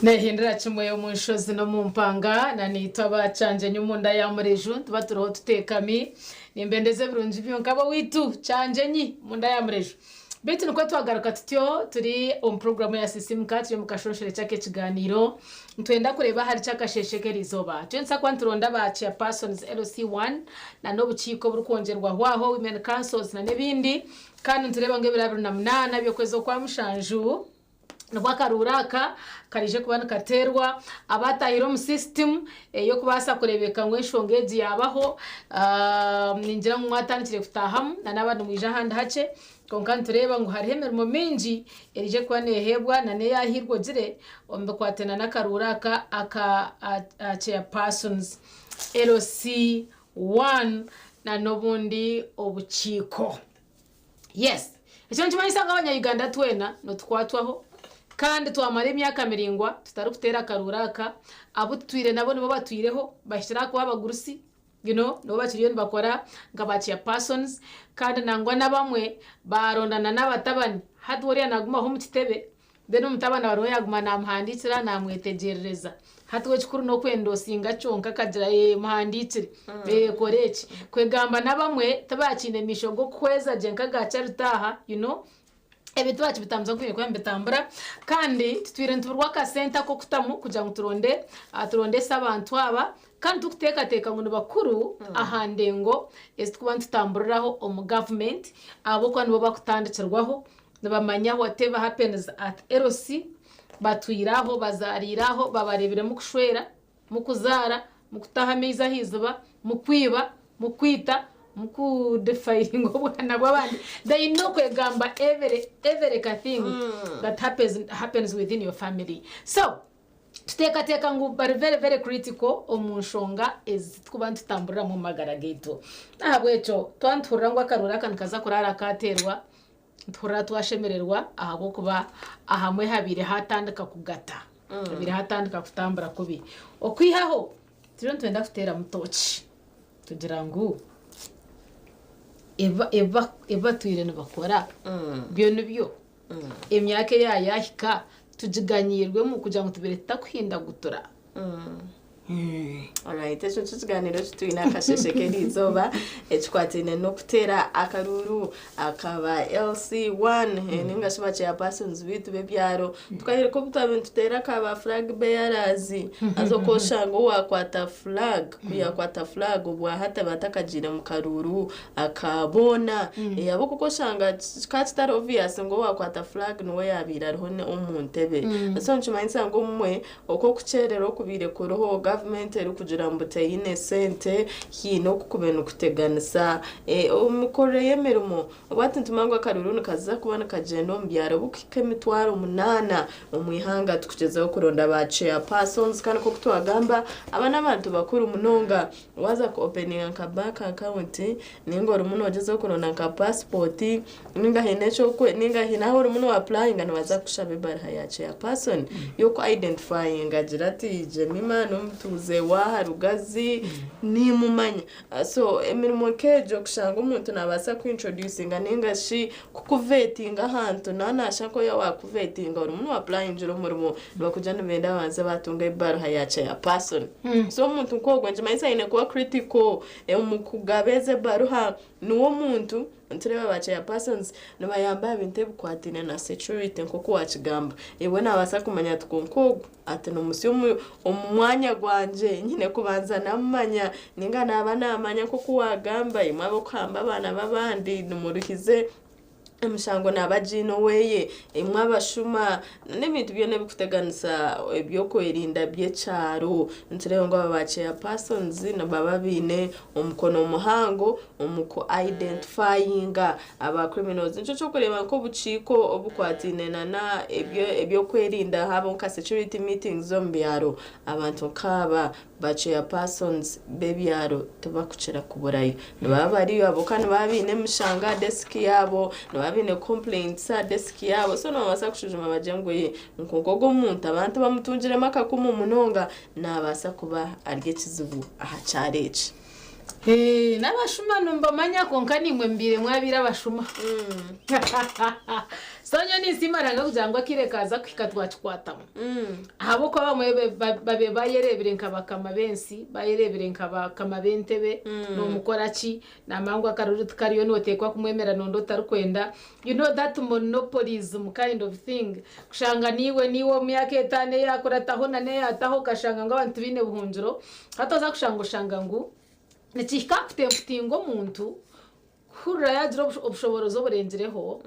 nehindira kimwe yo mu nshozi no mu mpanga na nitwa bacanje nyumunda ya mureju tuba turoho tutekami nimbendeze burunji byongabo witu canje nyi munda ya mureju betu nuko twagaruka tutyo turi on program ya Sisimka turi mu kashoshere cyake kiganiro ntwenda kureba hari cyakashesheke rizoba twensa kwanturonda ba chairpersons LC1 na no buciko burukongerwa hwaho women councils na nebindi kandi ntureba ngo 2008 byo kwezo kwa mushanju Nwakaruraka karije kubana katerwa abatahiro mu system yo kubasa kurebeka ngo inshongeji yabaho ninjira mu mwatandikire kutahamu na nabandi mwija handi hace konkan tureba ngo hari hemera mu minji erije kwa nehebwa na ne yahirwo jire ombe kwatena nakaruraka aka chairpersons LC1 na nobundi obuchiko. Yes, ekyo nkimayisanga abanya-Uganda twena no tukwatwaho kandi twamara imyaka miringwa tutari kutera karuraka abo twire nabo nibo batwireho bashyira ko abagurusi no bakiriyo bakora ngabaciya persons kandi nangwa nabamwe barondana n'abatabani hatworiya nagumaho mu kitebe beno mutabana baro yaguma namhandikira namwetegerereza hatwe kikuru no kwendosinga cyonka kagira muhandikire koreki kwegamba nabamwe tabakine mishogo kweza jenka gacha rutaha ebitu bacu bitamza kwiye kwa mbetambura kandi tutwire nturwa ka center ko kutamu kuja ngo turonde sabantu aba kandi tukuteka ngo bakuru ahandengo esitkuba tutamburiraho omu government abo kwa nibo bakutandikirwaho nabamanya whatever happens at LC batwiraho bazariraho babarebere mu kushwera mu kuzara mu kutahamiza hizuba mu kwiba mu kwita muku defining obwana bwabandi they know kwegamba every thing that happens within your family. So tuteka ngo very very critical omunshonga is kuba tutamburira mu magara geto nahabwecho twanturira ngo akarura kankaza kurara katerwa ntura twashemererwa ahabo kuba ahamwe habire hatandika kugata habire hatandika kutambura kubi okwihaho tiro twenda kutera mutochi tugira ngo eva twirene bakora byo nibyo imyake yahika tujiganyirwe mu kugira ngo tubere takuhinda gutura Alright, ekyo kikiganiro kituyina akasheshekeri izoba ekikwatine n'okutera akaruru akaba LC1 ninga shiba chairpersons bitu bebyaro tukahireko butabe tutera akaba flag bearers azokoshango wakwata flag kuyakwata flag obwa hata batakagire mu karuru akabona yabo kukoshanga katitari obvious ngo wakwata flag niwe yabira ariho umuntebe so nchimanisa ngo mwe oko kucerero kubire kuroho government eri kugira mbuteyine sente hino kukubena kuteganisa umukore yemerimo obati ntumangwa karuru kaza kubana kagendo mbyaro bukike mitwaro 8 omwihanga tukugezaho kuronda ba chairpersons kandi ko kutwagamba abana abantu bakuru munonga waza ku opening ka bank account ningo rumuntu wagezeho kuronda ka passport ninga hinecho kwe ninga hinaho rumuntu applying and waza kushabe bar ya chairperson yoko identifying agirati Jemima n'umutuze wa Rugazi ni mumanya so emirimo kejo kushanga umuntu nabasa kuintroducinga ninga shi kukuvetinga hantu nanashako ya wakuvetinga umuntu applying jiro murimo bakujana benda banze batunga ibar ya chairperson so umuntu kogwa nje ine kuba critical umukugabeze baruha nuwo muntu ntireba ba chairpersons nabayamba ibintu bukwatine na security nkoko wachigamba ewe nabasa kumanya tukonkogo ati no musyo umwanya gwanje nyine kubanza namanya ninga nabana amanya koko wagamba imwe kamba abana babandi numurukize emushango nabajino weye imwe abashuma n'ibintu byone bikuteganisa ebyo kwerinda byecaro ntireba ngo aba chairpersons nababa bine umukono muhango umuko identifying aba criminals nico cyo kureba ko buciko obukwatine na ebyo kwerinda habo ka security meetings zombyaro abantu kaba ba chairpersons bebyaro tubakucira kuburayo nababa bari abo kandi babine mushanga desk yabo babine complaints desk yabo so no basa kushujuma bajengoye nkongogo muntu abantu bamutungire makakumu munonga nabasa kuba arye kizibu aha charege n'abashuma numba manya konka nimwe mbire mwabira abashuma sonyo nisimaraga kujangwa kirekaza kwikatwachikwatamo abo kwa bamwe babe bayerebere nkabakama bensi bayerebere nkabakama bentebe no mukorachi namangwa karuru tukariyo notekwa kumwemera nondo tarukwenda you know that monopolism kind of thing kushanga niwo myaka etane yakora tahona ne ataho kashanga ngo abantu bine buhunjiro hatoza kushanga ngu nikika kutemputingo muntu kurura yagira obushoborozo burengereho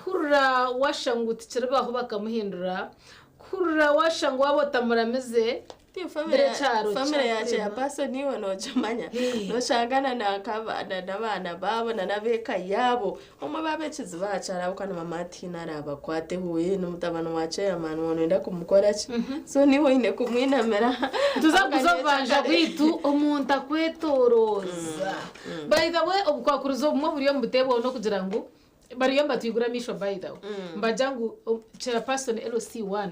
kurura washanguti kirbaho bakamuhindura kurura washangwa botamurameze family ya chairperson niwe no jamanya no shangana na kabana nabana babo na nabeka yabo umwe babekizi bacara ukana mamati naraba kwate huye n'umutabano wa chairman wonenda kumukora ki so niwe ine kumwinamera tuzakuzovanja kwitu umuntu akwetoroza by the way obukwakuruzo bumwe buriyo mbutebo no kugira ngo bariyo mbatwigura misho by the way mbajangu chairperson LC1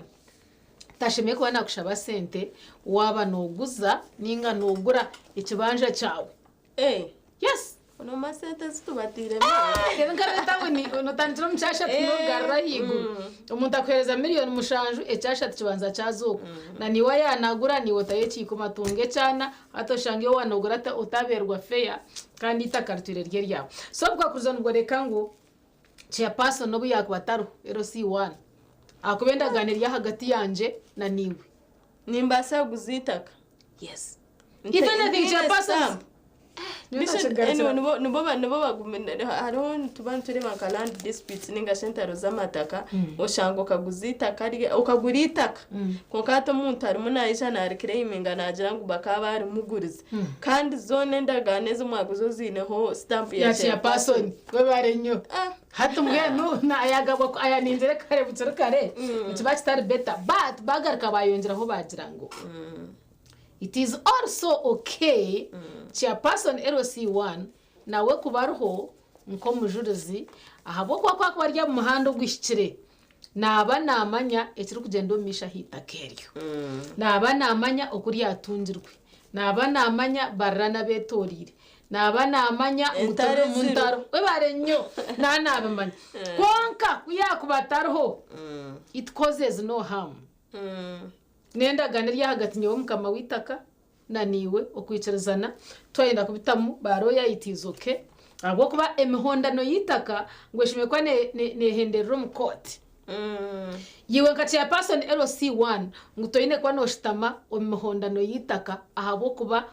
tashemeye kuba nakushaba sente waba noguza ninga nogura ikibanja cyawe yes ono masente zitubatire nkara tawe ni ono tantiro mchasha tunogarra higu umuntu akwereza miliyoni mushanju ecyasha kibanza cyazoko na niwa yanagura niwo taye kikumatunge cyana atoshange wanogura utaberwa fair kandi itakartire rye ryawe so bwa kuzana ubwo reka ngo chairperson no buyakwataru LC1 akubenda ganirya hagati yanje na niwe nimbasa guzitaka yes even the chairperson nibo bagumena hariho tubantu turi bakaland disputes ninga center z'amataka oshango kaguzitaka ukagura itaka konkato muntu ari munayisha na reclaiming nagira ngo bakaba ari muguriza kandi zone ndagane zo mwaguzo zineho stamp ya chairperson we barenyo hatu mwenu na ayagabo ayaninzere kare butsere kare kiba kitari better but bagarka bayongeraho bagira ngo it is also okay chairperson LC1 nawe kubarho nko mujurizi ahabo kwa barya mu muhanda gwishikire naba namanya ekiri kugenda omisha hitakeryo naba namanya okuri yatungirwe naba namanya barana betorire naba namanya muntaro we barenyo nanabamanya konka kuyakubatarho it causes no harm nenda ganirya hagati nyewe mukama witaka naniwe okwicarizana twayenda kubitamu baroya itizoke ahubwo kuba emihondano yitaka ngo eshime kwa nehenderera mu court yiwe nka chairperson LC1 ngo toyine kwa noshitama emihondano yitaka ahubwo kuba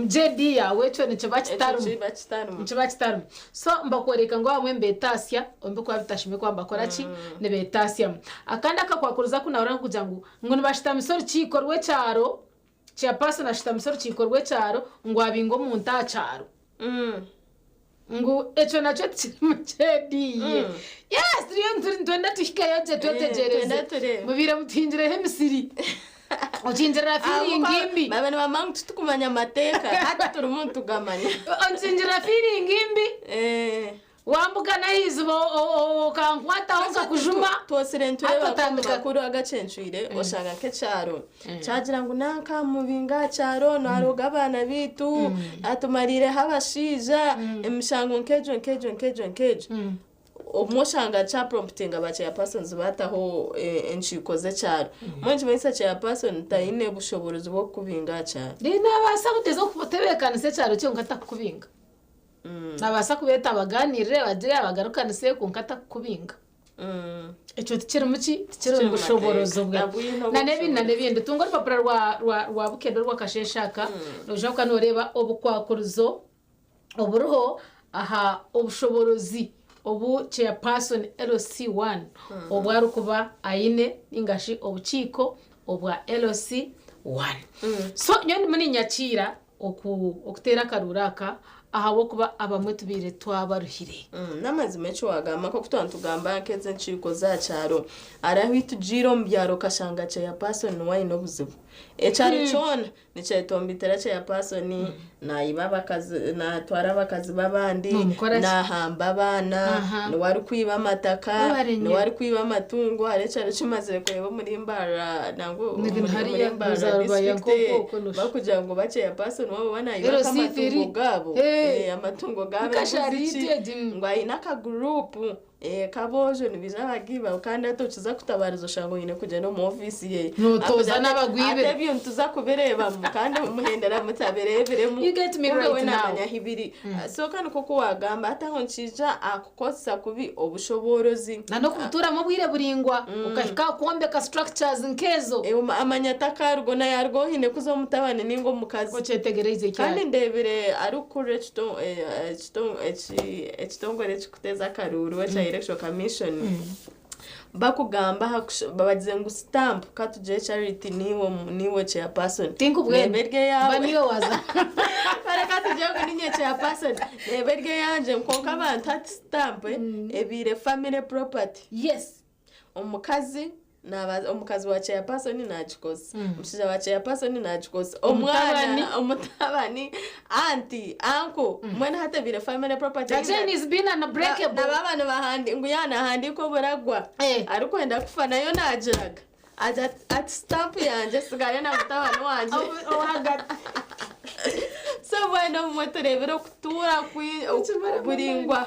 JD yawe cyo nico bakitarumu so mbakwereka ngo bamwe mbetasya ombe kwa bitashime kwa mbakoraki ne betasya akanda akakwakuruza kunahora kugira ngo nibashita misoro kikorwe cyaro chairperson ashita misoro kikorwe cyaro ngo abingo mu ntacaro ngo echo nacho mchediye yes twenda tuhikayo je twetegereze mubira mutinjire he Misiri Ochinjira feeling imbi baba mamangu tutukumanya mateka hata turi umuntu tugamanya ochinjira feeling imbi wambuka nahizo kankwata honka kujuma twosirentwe batambika kuri agacencuire oshanga ke cyaro cyagira ngo nanka mubinga cyaro naroga abana bitu atumarire habashija emishango nkejo umushanga cha prompting abache ya persons bataho enchikoze cyaro manje bayisa cha person tayine bushoborozi bwo kubinga cyaro rina basa kuteza kubotebekana se cyaro cyo nkata kubinga nabasa kubeta abaganirire bagire abagarukana se ku nkata kubinga echo tikiri muki tikiri bushoborozo bwe nanebindi tungo rupapura rwa bukendo rwa kasheshaka noje kanoreba obukwakuruzo oburuho aha obushoborozi obu chairperson LC1 obwaru kuba aine ingashi obuchiko obwa LC1 so nyoni muni nyakira okutera karuraka ahawo kuba abamwe tubire twabaruhire namazi mecho wagamba ko kutantugamba nkeze nchiko za cyaro arahwitu jiro mbyaro kashanga chairperson wine obuzibu echari chona ni chaitombitera chairperson na ibaba kazi na twara bakazi babandi na hamba abana ni wari kwiba amataka ni wari kwiba amatungo arechari chimaze kweba muri mbara nango muri mbara bakugira ngo bace chairperson wabo banayiba amatungo gabo amatungo gabo ngo ayina ka group kabojo nibizabagiba kandi atokiza kutabarizo shango yine kugenda mu office ye notoza nabagwibe atebyo ntuza kubereba kandi muhendera mutaberebere mu you get me right now hibiri so kandi koko wagamba ataho ncija akukosa kubi obushoborozi nano kutura mu bwire buringwa ukahika kuombeka structures nkezo amanya takargo na yargo hine kuzo mutabane ningo mukazi ocetegereze cyane kandi ndebere ari ukure ekitongo rekuteza karuru wacha election commission bakugamba babagize ngo stamp katuje charity niwo chairperson neberge yawe baniyo waza para katuje ngo ninye chairperson neberge yanje nkonka abantu ati stamp ebire family property yes omukazi omukazi wa chairperson najikoze umushiza wa chairperson najikoze omwana omutabani auntie uncle mwena hata vile family property that chain is been unbreakable nababana bahandi nguyana handi ko buragwa ariko enda kufa nayo najiraga at stamp yanje sigaye na mutabani wanje hagati so bueno muterebero kutura buringwa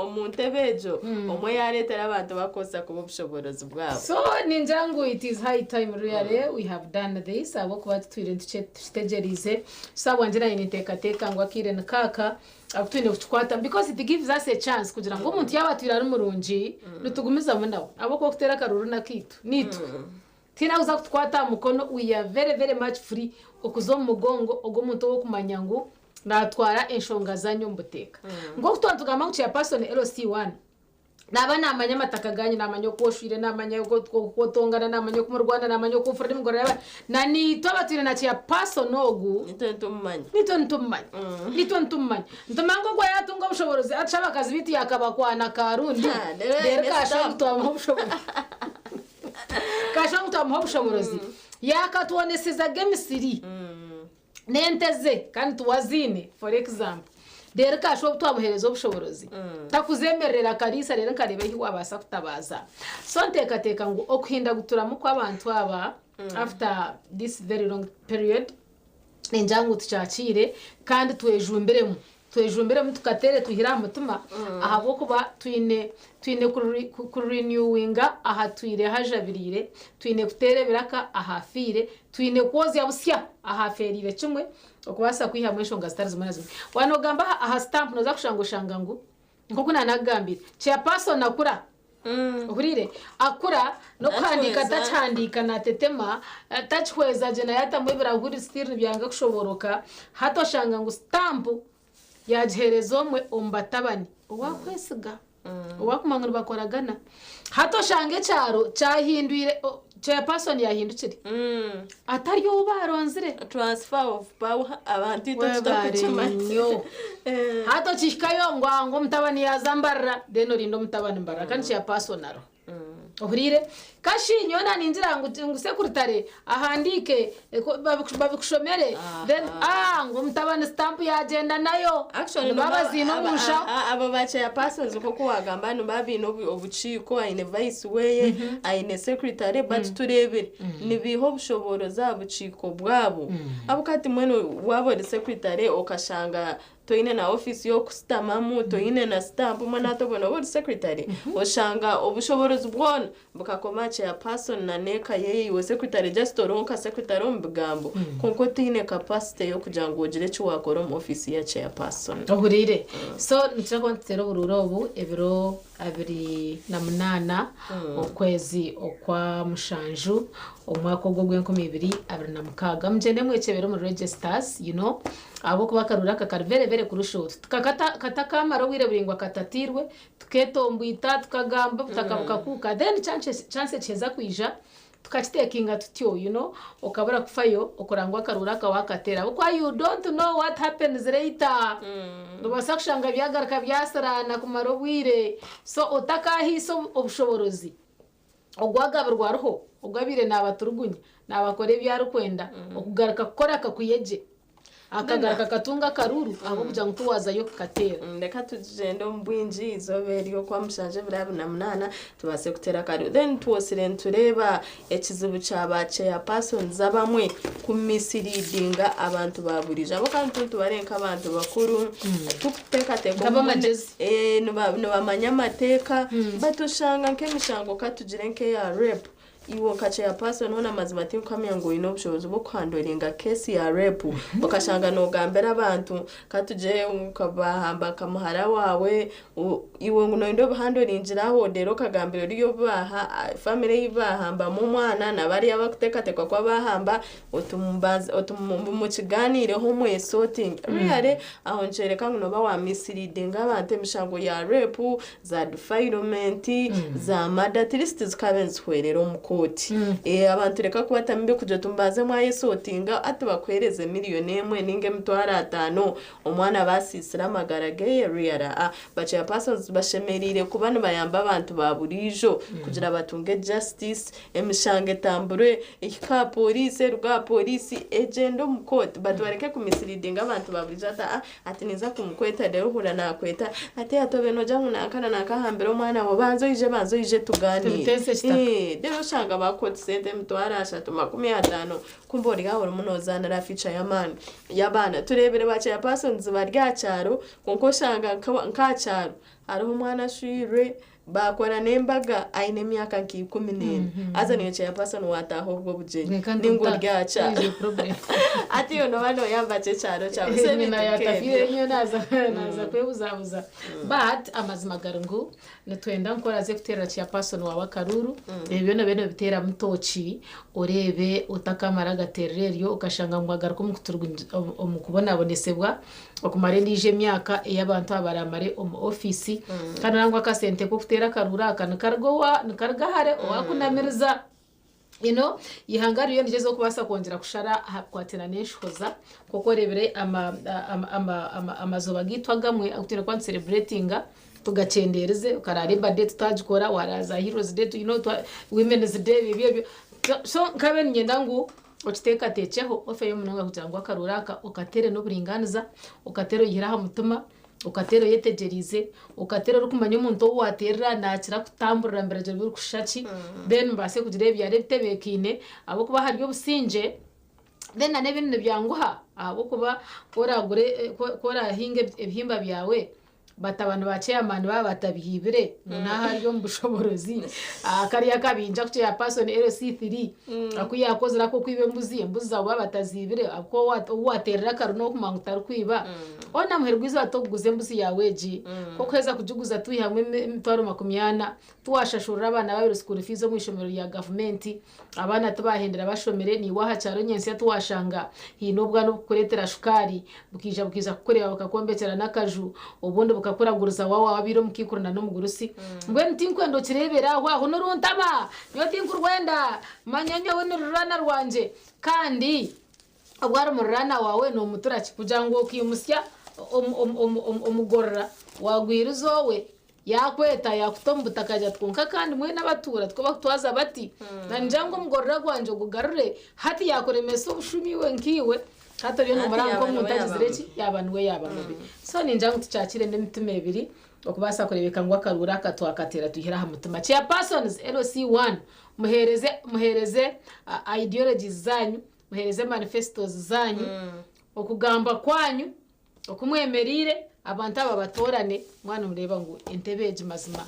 omuntebejo omwe yaretera abantu bakosa kubo bushoborozi bwabo so ninjangu it is high time really we have done this abo kuba twire tutegerize so wanjira initeka ngo akire nkaka akutwine kukwata because it gives us a chance kugira ngo umuntu yabatwira ari murunji rutugumiza munawo abo ko kutera karuru nakitu nitu tina uza kukwata mukono we are very very much free okuzo mugongo ogo muntu wo kumanyangu natwara enshonga zanyu mbuteka ngo kutwantugama ku chairperson LC1 nabana amanya matakaganye namanyo koshire namanyo kotongana namanyo kumurwana namanyo kufurira mugorera nani twabatwire na chairperson ogu nitontumanya ntumango kwa yatunga bushoborozi atshaba kazi biti yakabakwana karundi dereka shakutwa mu bushoborozi kashakutwa mu bushoborozi yakatwoneseza gemisiri nenteze kandi tuwazine for example dereka sho twamuhereza obushoborozi takuzemerera kalisa rero karebe hi wabasa kutabaza so nteka ngo okuhinda guturamu kw'abantu aba after this very long period nenjangu tuchachire kandi twejumberemo twejumbire mu tukatere tuhira mutuma aha bwo kuba twine ku renewinga aha twire hajabirire twine kutere biraka aha fire twine koza busya aha ferire kimwe okubasa kwihamwe shonga stars zimwe wanogamba aha stamp noza kushanga ngo nkuko nanagambira chairperson akura uhurire akura no kwandika atacandika natetema atachweza je na yata mwibira guri still byanga kushoboroka hato shanga ngo stamp yajeherezo mwe ombatabani owakwesiga owakumangura bakoragana hato shange cyaro cyahinduire chairperson yahindukire atari yo baronzire transfer of power abantu tutakuchimanya hato chikayo ngo mtabani yazambarra deno rindo mtabani mbarra kandi chairperson aro ohurire kashi nyona ninjira ngo secretary ahandike babikushomere then ngo mtabani stamp ya agenda nayo actually babazi no musha abo ba chairpersons ko kuwagamba no babi no obuchiko aine vice weye aine secretary but turebere nibiho bushoboro zabuchiko bwabo abukati mwene wabo the secretary okashanga toine na office yo kusitamamu toine na stamp mwana tobona wo secretary oshanga obushoborozi bwona bukakoma chairperson na neka yeye wo secretary just oronka secretary ombigambo konko tine capacity yo kujango ogire cyo wakora mu office ya chairperson ohurire so nitako ntero bururobu ebiro 28 okwezi okwa mushanju omwaka ogwo2026 mjene mwechebero mu registers abo kubakarura kakarvere kurusho kata kamaro wire buringwa katatirwe tuketombwita tukagamba tutakabuka kuka then chance cheza kwija tukachitekinga tutyo okabura kufayo okorangwa karura kawakatera ukwa you don't know what happens later ndobasa kushanga byagaraka byasarana kumaro bwire so otakahiso obushoborozi ogwagaburwa roho ogabire nabaturugunya nabakore byarukwenda okugaruka gukora kakuyeje akagaraka katunga karuru abo kuja nkuwaza yo katera ndeka tugende mbwinji izoberi yo kwa mushanje birabu na munana tubase kutera karu then tuosire ntureba ekizibu cyaba chairperson zabamwe kumisiridinga abantu baburije abo kandi tubarenka abantu bakuru tukuteka teko no bamanya mateka batushanga nkemishango katugirenke ya rep iwo kache ya person ona mazimati ukamya ngo ino bushobozi bwo kwandoringa case ya rep bakashanga no gambera abantu katuje ukabahamba kamuhara wawe iwo ngo ndo bahandorinjiraho dero kagambero riyo baha family yibahamba mu mwana nabari abakutekateka kwa bahamba otumumbu kiganire ho mu sorting really aho nchereka ngo ba wa misleading abantu mishango ya rep za defilement za murder list zikabenzi kwerero mu abantu reka kubatambe kujya tumbaze mwaye sotinga atubakwereze miliyoni emwe ninge mutwara 5 omwana basisira magarage area bacha persons bashemerire kubana bayamba abantu baburijo kugira batunge justice emishange tambure ikha police ruga police agent mu court batwareke kumisleadinga abantu baburijo ati niza kumukweta dero hura nakweta ati atobe no jamu nakana nakahambira omwana bo banzo ije tugani dero shanga bakoti sente mtwara 350 kumbori gaho munozana raficha yamana yabana turebere bacha persons baryacyaro konko shanga nkacaro ariho umwana shire bakora nembaga aine myaka 14 azaniye chairperson wataho ubwo bujeni ningo ryacha ati yo no yambache cyaro cya useme na yatafire nyo naza kwebuzabuza but amazimagarangu netwenda nkora ze kutera chairperson wa Karuru ebyo no beno bitera mutochi orebe utakamara gatereryo ukashanga mwagaruko mukubona abonesebwa okumare ndije myaka y'abantu abaramare office kana nangwa ka sente ko kutera karura kana kargahare owakunamiriza ihangari yo nigeze kubasa kongera kushara kwatena neshoza koko rebere amazoba gitwagamwe akutira kwa celebratinga tugacendereze ukarare birthday tutajikora waraza heroes day women's day bibyo so kabe ngenda ngo okiteka techeho ofe yo munanga kutangwa karuraka ukatere no buringaniza ukatero yiraha mutuma ukatero yetegerize ukatero rukumanya umuntu waterera nakira kutamburira mbere je buri kushaki then mbase kugira byare bitebekine abo kuba hari obusinje then na n'ibintu byanguha abo kuba koragure korahinge ibihimba byawe batabantu ba chairman batabihibire naha ryo mbushoborozi akariya kabinja ku ya person LC3 akuya kozera ko kwibe mbuzi abo batazibire ako waterera karuno kumanga utarukwiba ona muherwiza atoguze mbuzi yaweji ko kweza kujuguza tuyihamwe mitwaro 100 tuwashashurira abana babiri school fees mu ishomero ya government abana tubahendera bashomere ni waha cyaro nyensi tuwashanga hinobwa no kuretera shukari bukija kukorera bakakombetera nakaju ubundi kuraguriza wawa wabiro mukikurana no mugurusi mbwe ntinkwendo kirebera aho nuruntama yo tinkurwenda manyanya we nururana rwanje kandi abwara mururana wawe no muturaki kujango ukimusya umugorora wagwirizo we yakweta yakutombuta kaja twonka kandi mwe nabatura twoba twaza bati nanjango mugorora gwanje gugarure hati yakoremesa ubushumi we nkiwe hato byo numarango mutagizireki yabantu we yabantu so ninjango tucakire n'imitume ebiri okubasa kurebeka ngo akarura katwakatera tuhira ha mutuma cha persons LC1 muhereze ideologies zanyu muhereze manifestos zanyu okugamba kwanyu okumwemerire abantu aba batorane mwana mureba ngo entebeje mazima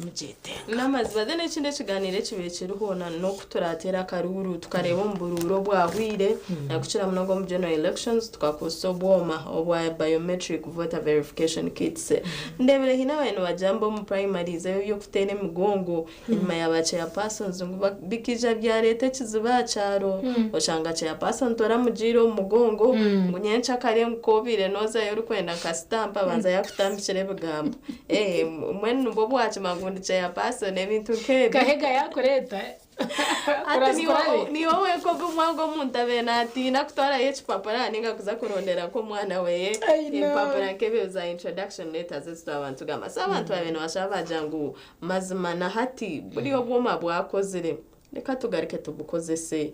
mujete namaziba dene kinde kiganire kibekere hona no kuturatera karuru tukareba umbururo bwahwire nakucira munogo mu general elections tukakosoboma obwa biometric voter verification kits ndebere hina abantu bajambo mu primaries yo kutene mugongo inyuma yabace ya persons ngo bikija bya leta kiziba cyaro oshanga cha person tora mujiro mugongo ngo nyencha kare mukobire noza yo rukwenda kastampa banza yakutambikire bugambo mwen bo bwache magundi cha person n'ibintu kebe kahega yakoreta ati ni wowe ko bumwango muntabena ati nakutwara y'ipapara ninga kuza kurondera ko mwana weye impapara kebe za introduction letters z'abantu gama sabantu babene bashabajangu mazimana hati buriyo bwoma bwakozire reka tugarike tubukoze se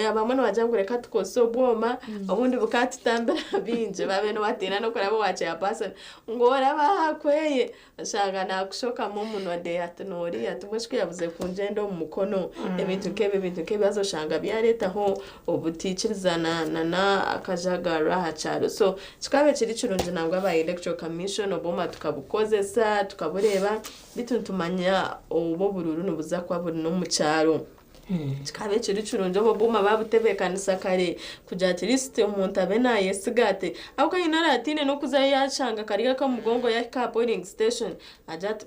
abamwe bajangure reka tukoso bwoma ubundi bukatitambira binje babene batera no kurabo wache ya person ngora bakweye ashanga nakushoka mu muntu wa de atunori atumushwe yabuze kunjendo mu mukono ibintu kebe bazoshanga bya leta ho ubutikirizana na akajagara hacaro so kikabe kiri kirunje nangwa ba electoral commission oboma tukabukoze sa tukabureba bituntumanya obo bururu nubuza kwa buri no mu cyaro kikabe kiri kirunje oboma babutebekanisa kare kuja tirisite umuntu abena yesigate ahubwo inaratine no kuza yacanga kariga ka mugongo ya ka polling station ajat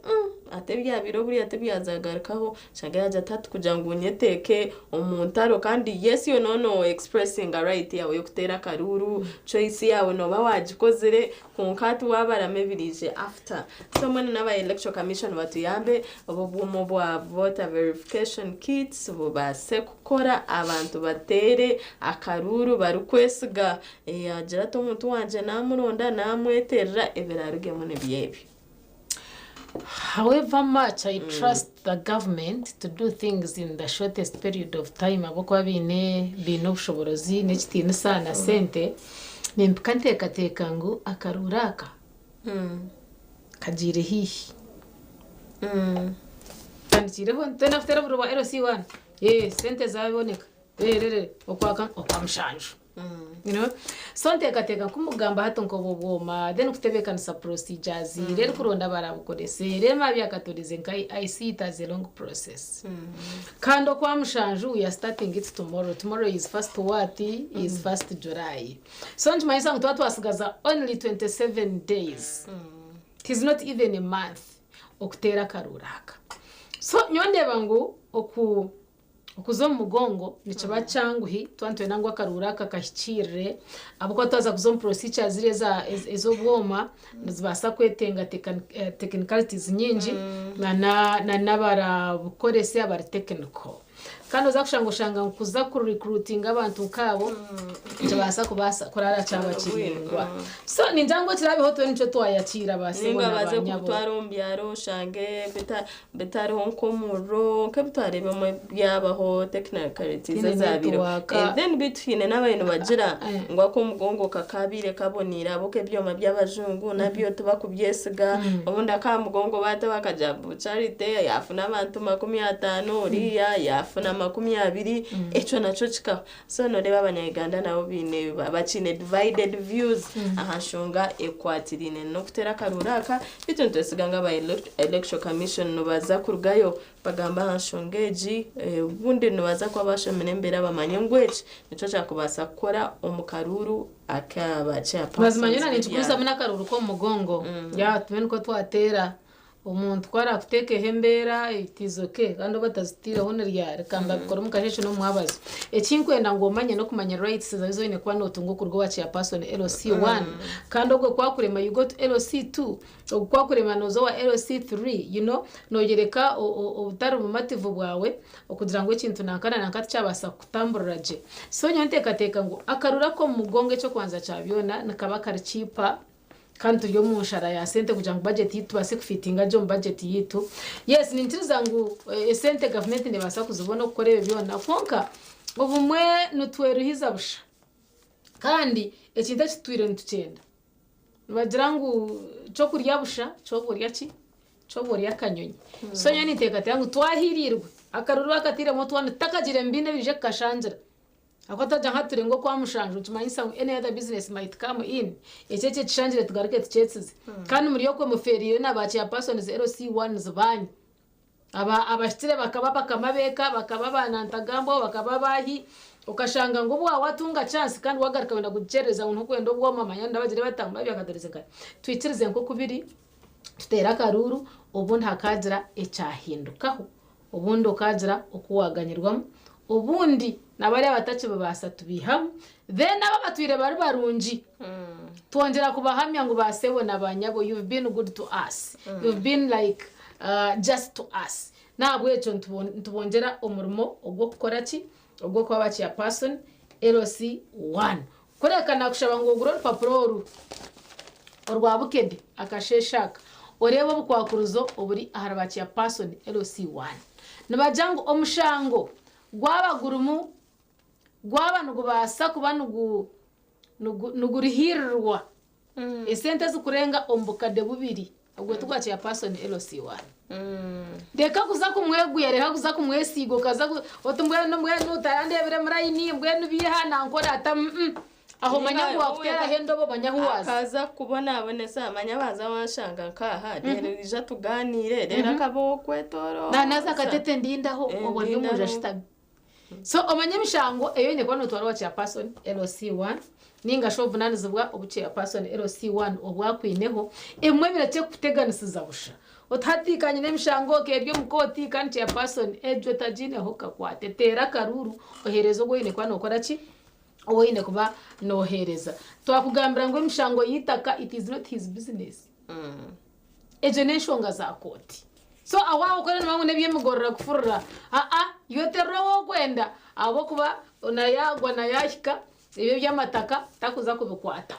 atebya biro buri atebyazagarikaho shanga yaje atatu kuja ngo nyeteke umuntaro kandi yes yo nono expressing a right yawe yo kutera karuru choice yawe no bawajikozere kunkatu wabaramebirije after so mwana n'aba electoral commission batuyambe obubumo bwa voter verification kits bubase gukora abantu batere akaruru barukwesiga yagira to muntu wanje namuronda namweterera ebirarugemo nebyebi. However much I trust the government to do things in the shortest period of time aboko bine ubushobozi n'ikitini sana sente nimpkanteka ngo akaruraka kagire hihi kandireho ntenaftera buru wa LC1 sente zaboneka rere okwamshanju you know so nteka kumugamba hato ngo boboma then kutebekanisa procedures rero kuronda barabukorese rero mabyakatorize nkai I see it as a long process kando kwa mshanju we are starting it tomorrow is first what is first July so njimaisa ngo twatu asigaza only 27 days it is not even a month okutera karuraka so nyonde bangu okuzo mugongo nichaba changuhi twantwe nangwa karuraka kahikire abako twaza kuzo procedures zire za ezo bwoma zibasa kwetenga technicalities nyingi na nabara bukorese abari technical kandi uza kushanga kuza ku recruiting abantu kabo kubasa kurara cyangwa kirindwa so ninjango kirabeho to nico twayakira basebo n'abanyabo twarombyaro shange betari honko muro kabitwarebe mu byabaho technicalities zabiro and then between n'abantu bagira ngo ko mugongo kakabire kabonira boke byoma by'abajungu nabyo tuba kubyesiga ubundi akamugongo bata bakaja charity yafuna abantu 50 uriya afuna 20 eco naco kikaho so noreba abanyayuganda nabo bine bacine divided views ahashonga ekwatirine no kutera karuraka bitu ntesiganga ba election commission no baza kurugayo bagamba hashongeji ubundi no baza kwa bashomene mbere abamanye ngwechi nico cyakubasa gukora umukaruru akabacha bazimanye nani ntukuza muna karuru ko mugongo ya tubene ko twatera umuntu twara kuteke hembera itizoke kandi batazitira hone ryari kamba bikora mukasheshe no mwabazo ekinkwenda ngo manye no kumanya rights zazo ine kwa notungo kurwo wachi ya person LC1 kandi ogwe kwa kurema you got LC2 ogwe kwa kurema nozo wa LC3 you know nogereka ubutari mu mativu bwawe okugira ngo ikintu nakana nankati cyabasa kutamburira je so nyanteka teka ngo akarura ko mugonge cyo kwanza cyabyona nakaba kari chipa kandi turiyo mu nshara ya sente kugira ngo budget yitu base kufitinga jo budget yitu yes nintiriza ngo sente government ne basa kuzubona gukorera byona konka ubumwe nutweruhiza busha kandi ekinda kitwire ntugenda bagira ngo cyo kurya busha cyo kurya ki cyo kurya kanyonyi so nyani teka tangu twahirirwe akaruru akatire mo twana takagire mbine bije kashanjira akwata janga turengo kwa mushanju tumanyisa any other business might come in ecece kishanjire tugaruke tucetsize kandi muri yoko muferiyo nabachi ya persons LC1 zbanyi abashtire bakaba bakamabeka bakaba banantagambo bakaba bahi ukashanga ngo bwa watunga chance kandi wagaruka wenda gucereza untu kwendo bwo mama yanda bagire batamba byakadoreze kare twitirize nko kubiri tutera karuru ubundi hakagira ecyahindukaho ubundi ukagira ukuwaganyirwamo ubundi nabari abatache babasa tubihamu then aba batwire bari barunji twongera kubahamya ngo basewe nabanyabo you've been good to us you've been like just to us nabwo eco ntubongera umurimo ogwo gukora ki ogwo kwa bachi ya person LC1 kurekana kushaba ngo guro papuro orwa bukede akasheshaka oreba bukwakuruzo oburi aharabachi ya person LC1 nabajango omushango gwabagurumu gwabantu basa kuba nugurihirwa esente zukurenga ombukade bubiri ubwo tugwache ya person LC1 deka kuza kumweguye reka kuza kumwesigo kaza otumbwe no mwe nutayandebere murayini mbwe nubihana nkora atam aho manyagu wakutera hendo bo manyahuwaza akaza kubona abonesa manyabaza washanga nkaha rero ija tuganire rero akabo kwetoro naza katete ndindaho obonye umuja shitabi so omanyamishango eyo ne kwano twaro cha person LC1 ninga shovu nanizibwa obuche ya person LC1 obwakwineho emwe birate kuteganisiza busha othatikanye nemishango ke ryo mukoti kandi ya person ejo tajine hoka kwatetera karuru oherezo gwe ne kwano okora ki oine kuba nohereza twakugambira ngo emishango yitaka it is not his business ejo neshonga za koti so awa ukora namangu nebyemugorora kufurura yoterwa wo kwenda abo kuba onayagwa nayashika ibyo byamataka takuza kubikwata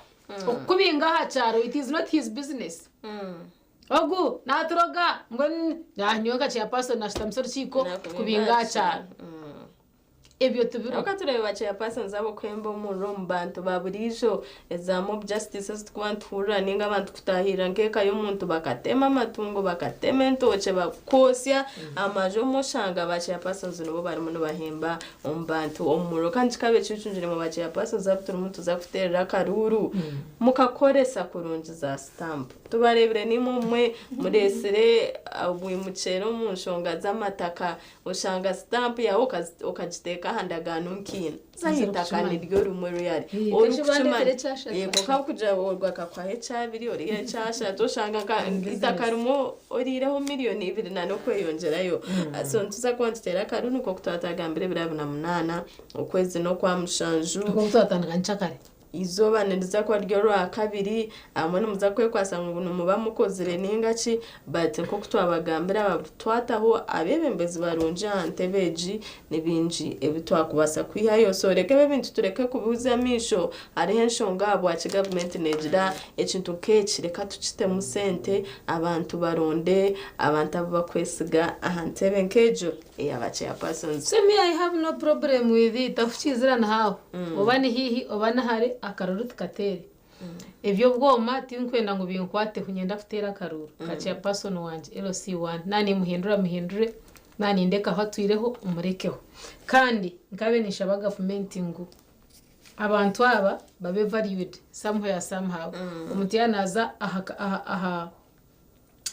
okubinga hacharo it is not his business ogu naturoga ngo yanyoka cha person na stamsoro chiko kubinga hacharo ebyo tubiro okaturebe bacha person zabo kwembo mu rombantu baburijo za mob justice tukwantura ninga abantu kutahira nkeka yo muntu bakatema amatungo bakatema entoche bakosya amajo mushanga bacha person zino bari mu bahemba ombantu omuro kandi kabe cyucunjire mu bacha person zabuturu muntu zakuterera karuru mukakoresa kurunji za stamp tubarebere ni mumwe muresere abuye mucero mu nshonga z'amataka ushanga stamp yawo ukagiteka handagano nkina zahitaka niryo rumwe yari yego kakuja worwaka kwa H2 ori H3 toshanga ka itakarumo orireho miliyoni 2 na no kweyongerayo so ntuza kwantitera karunu ko kutatagambire 2008 ukwezi no kwa mushanju ko kutatanga nchakare izoba nediza kwa ryo rwa kabiri amone muza kwe kwasanga umuntu muba mukozere ningaci but nko kutwabagambira twataho abebembezi barunje antebeji nebinji ebitwakubasa kwihayo so reke bebintu tureke kubuza misho ari hensho ngabo aci government negira ekintu keci reka tucite mu sente abantu baronde abantu abakwesiga ahantebe nkejo yabace ya persons so me I have no problem with it afchizira na hawo obani hihi obana hari akaruru tukatere evyo bwoma tinkwenda ngo binkwate kunyenda kutera karuru kacha person wanje LC1 nani muhindure nanindeka aho atuireho umurekeho kandi nkabenisha aba government ngo abantu aba babe valued somewhere somehow umuntu yanaza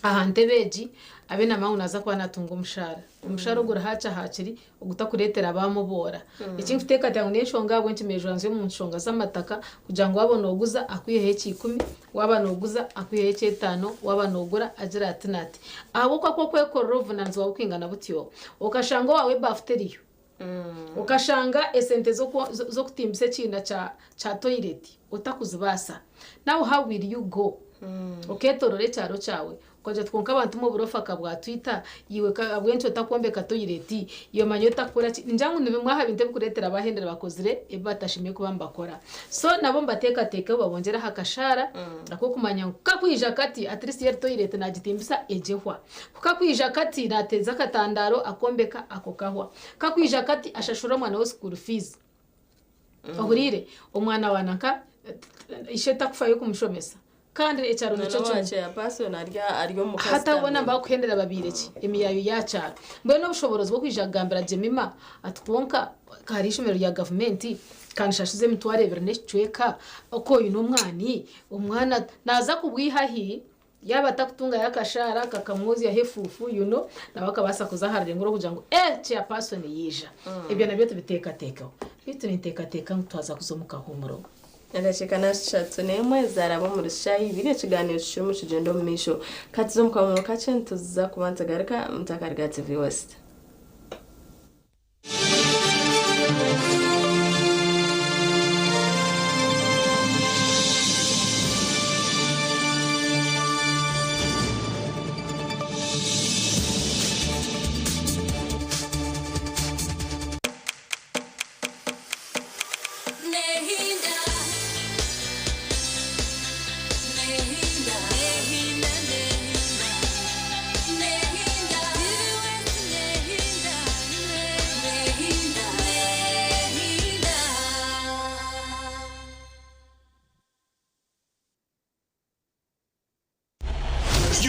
aha ntebeji abe na mauna za kwa natunga umushara ugura haca haciri ugutakuretera abamubora iki mfiteka tangu neshonga bwenci mejanze mu nshonga z'amataka kugira ngo wabone oguza akwiye 10 wabana oguza akwiye 5 wabana ogura agira atinati abo kwa kwekorera ovunanzi wawe kwingana butyo ukashanga wawe bafteriyo ukashanga esente zo kutimbise kinda cha toilet utakuzibasa now how will you go uketorore cyaro cyawe kwaje twonka abantu mu burofaka bwa Twitter yiwe kabwencho takombeka toilet iyo manyota kora njangu nibimwaha binte kuretera abahendera bakozire ebatashimye kubamba kora so nabo mbateka teka babongera hakashara ako kumanya kakwija kati at least yer toilet nagitimbisa ejehwa kukakwija kati nateza katandaro akombeka akokahwa kakwija kati ashashura mwana wo school fees ahurire umwana wanaka isheta kufayo kumushomesa kandi ecaro nico cyo ya person aryo mu hatabona bakuhendera babireki imiyayo yacara mbe no bushoborozi bwo kwijagambira Jemima atwonka kari ishomero ya government kandi shashize mitwarebera necweka uko uyu numwani umwana naza kubwihahi yaba takutunga yakashara kakamwozi ya hefufu nabakabasa kuzaharire ngoro kugira ngo ya person yija ibyo nabyo tubiteka teka bitu niteka teka twaza kuzomuka humuro ndashikana shatso nemwe zarabo mu rushayi bire kiganiro cy'umu kigendo mu misho katizo mukamu kace tuza kubanza garika mutakarga TV West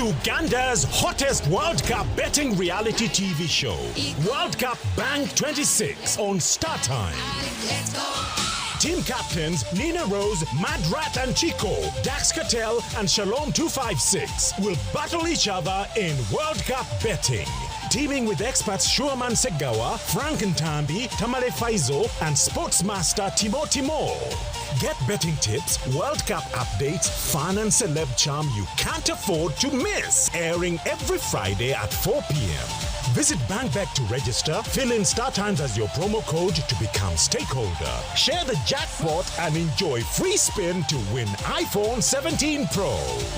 Uganda's hottest World Cup betting reality TV show, World Cup Bang 26 on Star Time. Team captains Nina Rose, Madrat and Chico, Dax Cattell and Shalom 256 will battle each other in World Cup betting. Teaming with experts Shuaman Segawa, Frank Ntambi, Tamale Faizo and Sportsmaster Timo Timo. Get betting tips, World Cup updates, fun and celeb charm you can't afford to miss. Airing every Friday at 4 p.m. Visit BankBet to register, fill in Star Times as your promo code to become stakeholder. Share the jackpot and enjoy free spin to win iPhone 17 Pro.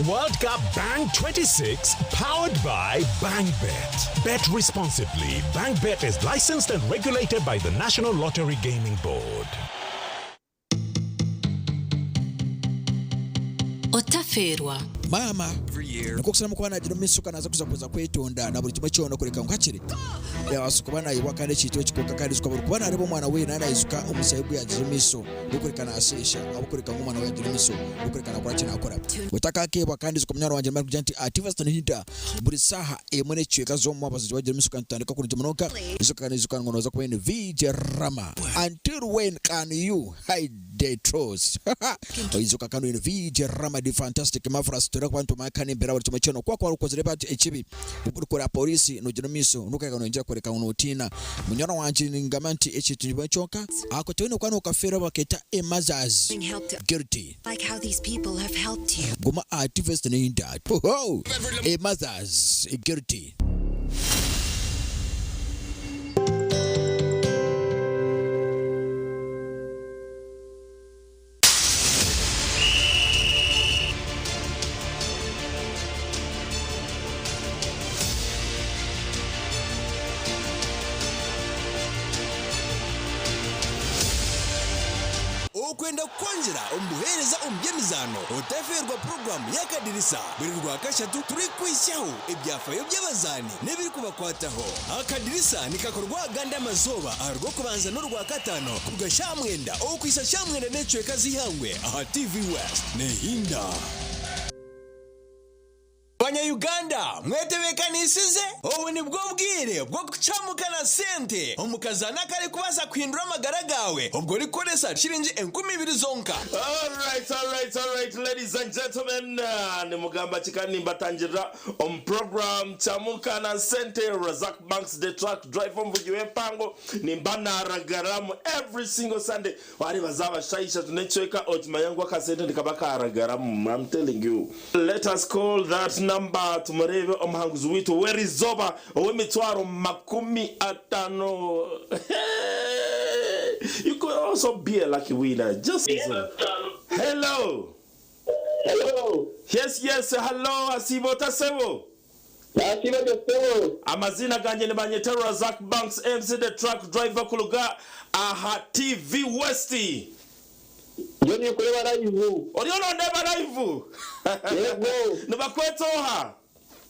World Cup Bang 26 powered by BankBet. Bet responsibly. BankBet is licensed and regulated by the National Lottery Gaming Board. Otaferwa mama nuko kusema kwa na jiromiso kanaza kuza kwetonda na buri kimwe cyono kureka nkakiri yabasuka bana yibakane cyitwe kikoka kandi zuka buri kubana arebo mwana we nana izuka umusayibu ya jiromiso gukurikana asesha abukurika nk'umwana we jiromiso gukurikana kwa kina akora utaka ke bakandi zuka mnyaro wanje mark janti activist ni hinda buri saha emone cyeka zo mu abazi wa jiromiso kantandika kuri jimonoka izuka nizuka ngonoza kwa ni VJ Rama until when can you hide the truth izuka kanu ni VJ Rama the fantastic mafras tura kwantu makani mbera buri kimwe cyono kwa ukoze rebati ekibi ukora polisi no jiromiso nuka kanonja kureka unotina munyana wanje ningamanti ekitunjwe cyoka akotone kwano kafera baketa emazaz guilty like how these people have helped you. Goma activist ni that oh emazaz guilty. Okwenda kwanjira ombuhereza ombyemizano otaferwa program yakadirisa buri rwa kashatu turi kwishaho ibyafayo by'abazani nebiri kubakwataho akadirisa nikakorwa ganda mazoba arwo kubanza no rwa katano kugashamwenda okwisa shamwenda necweka zihangwe aha TV West nehinda abanyayuganda mwetebekanisize ubu ni bwo bwire bwo gucamukana sente omukazana kari kubaza kuhindura amagara gawe ubwo rikoresa shiringi 20,000 zonka. Alright, ladies and gentlemen, ni mugamba chikani mbatanjira program chamukana sente Razak Banks the truck drive mvugiwe pango ni mbana ragaramu every single Sunday wari bazaba shaisha tunechweka otima yangu akasente nikabaka ragaramu. I'm telling you, let us call that number tumurebe omhanguzi witu where is zoba owemitwaro 50. You could also be a lucky winner. Just listen. Hello. Yes, hello. Asibo tasebo. Amazina ganje nebanyete Razak Banks MC the truck driver kuluga aha TV Westi. Joni kuleba live. Oriona ndeba live. Yego. Nibakwetoha.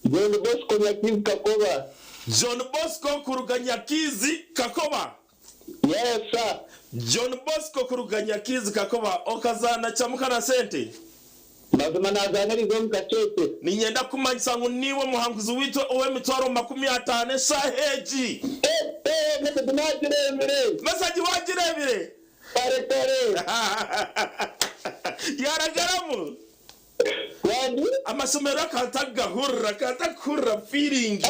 John Bosco Nyakizi Kakoba. John Bosco Kuruganyakizi Kakoba. Yes sir. John Bosco Kuruganyakizi Kakoba okazana chamukana sente. Mazima nazana rizo mkachete. Ninyenda kumanyisa ngo niwe muhanguzi witwe owe mitwaro 50 shaheji. Masaji wajirebire. Pare. Yaragaramu. Wandi amasomero katakura feeling.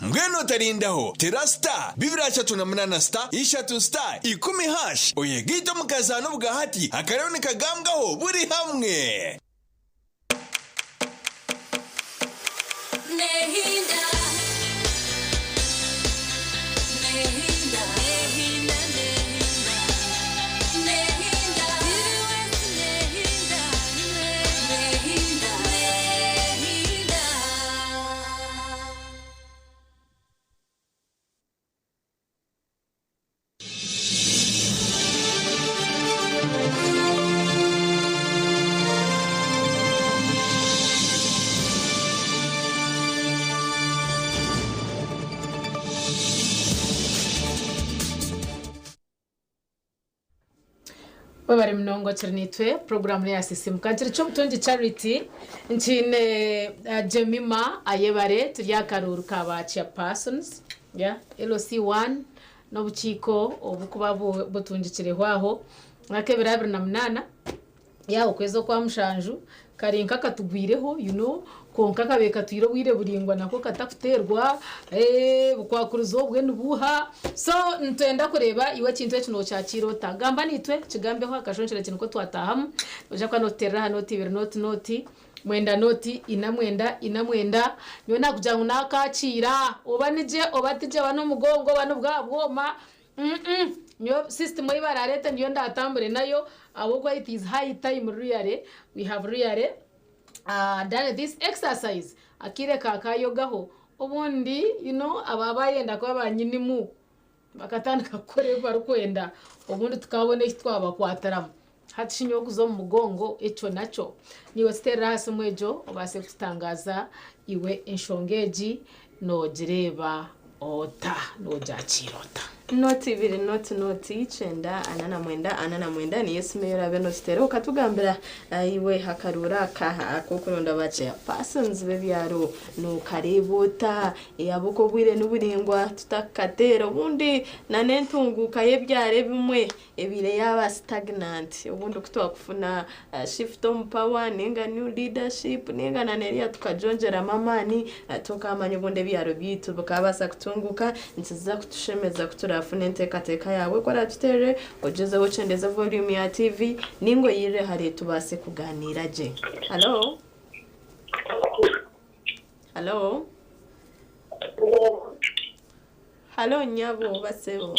Ngweno tarindaho terasta bibiracha tunamunana star ishatu star 10 hash oyegito mukazano bugahati akarone kagambwaho buri hamwe. Babari mnongo chernitwe program ya sisimu kanchiri chomtonji charity nchine Jemima ayebare turyakaruru kabacha persons ya LC1 no buchiko obukuba butunjikirehwaho nakebera 28 ya okwezo kwa mshanju karinka katugwireho konka kabeka tuyiro wire buringwa nako katakuterwa bukwakuruzo bwe nubuha so ntenda kureba iwe kintu kino cyakiro tagamba nitwe kigambeho akashonshera kintu ko twatahamu uja kwa notera hano tibiri noti mwenda noti ina mwenda niyo nakujya nakakira obanije obatije bano mugongo bano bwabwoma niyo system ibararete niyo ndatambure nayo ahubwo it is high time really we have really done this exercise akire kakayogaho ubundi ababayenda kwa banyinimu bakatandika koreba rukwenda ubundi tukabone twaba kwataramo hatishinyo kuzo mu mugongo eco naco niwe stera hasi mwejo obase kutangaza iwe inshongeji no jireba ota no jakirota noti 2 noti icenda anana mwenda ni Yesu meyora beno stero katugambira iwe hakarura ka kokuronda bace persons bebyaro no karebota yabuko bwire n'uburingwa tutakatera ubundi nanentunguka yebyare bimwe ebire yaba stagnant ubundi kutwa kufuna shift on power ninga new leadership ninga naneria tukajonjera mamani tokamanye ubundi byaro bitu bakabasa kutunguka ntiza kutushemeza kutura funente kateka yawe kwa tutere ogeze wochendeza volume ya TV ningo yire hari tubase kuganira je. Hello nyabo basebo.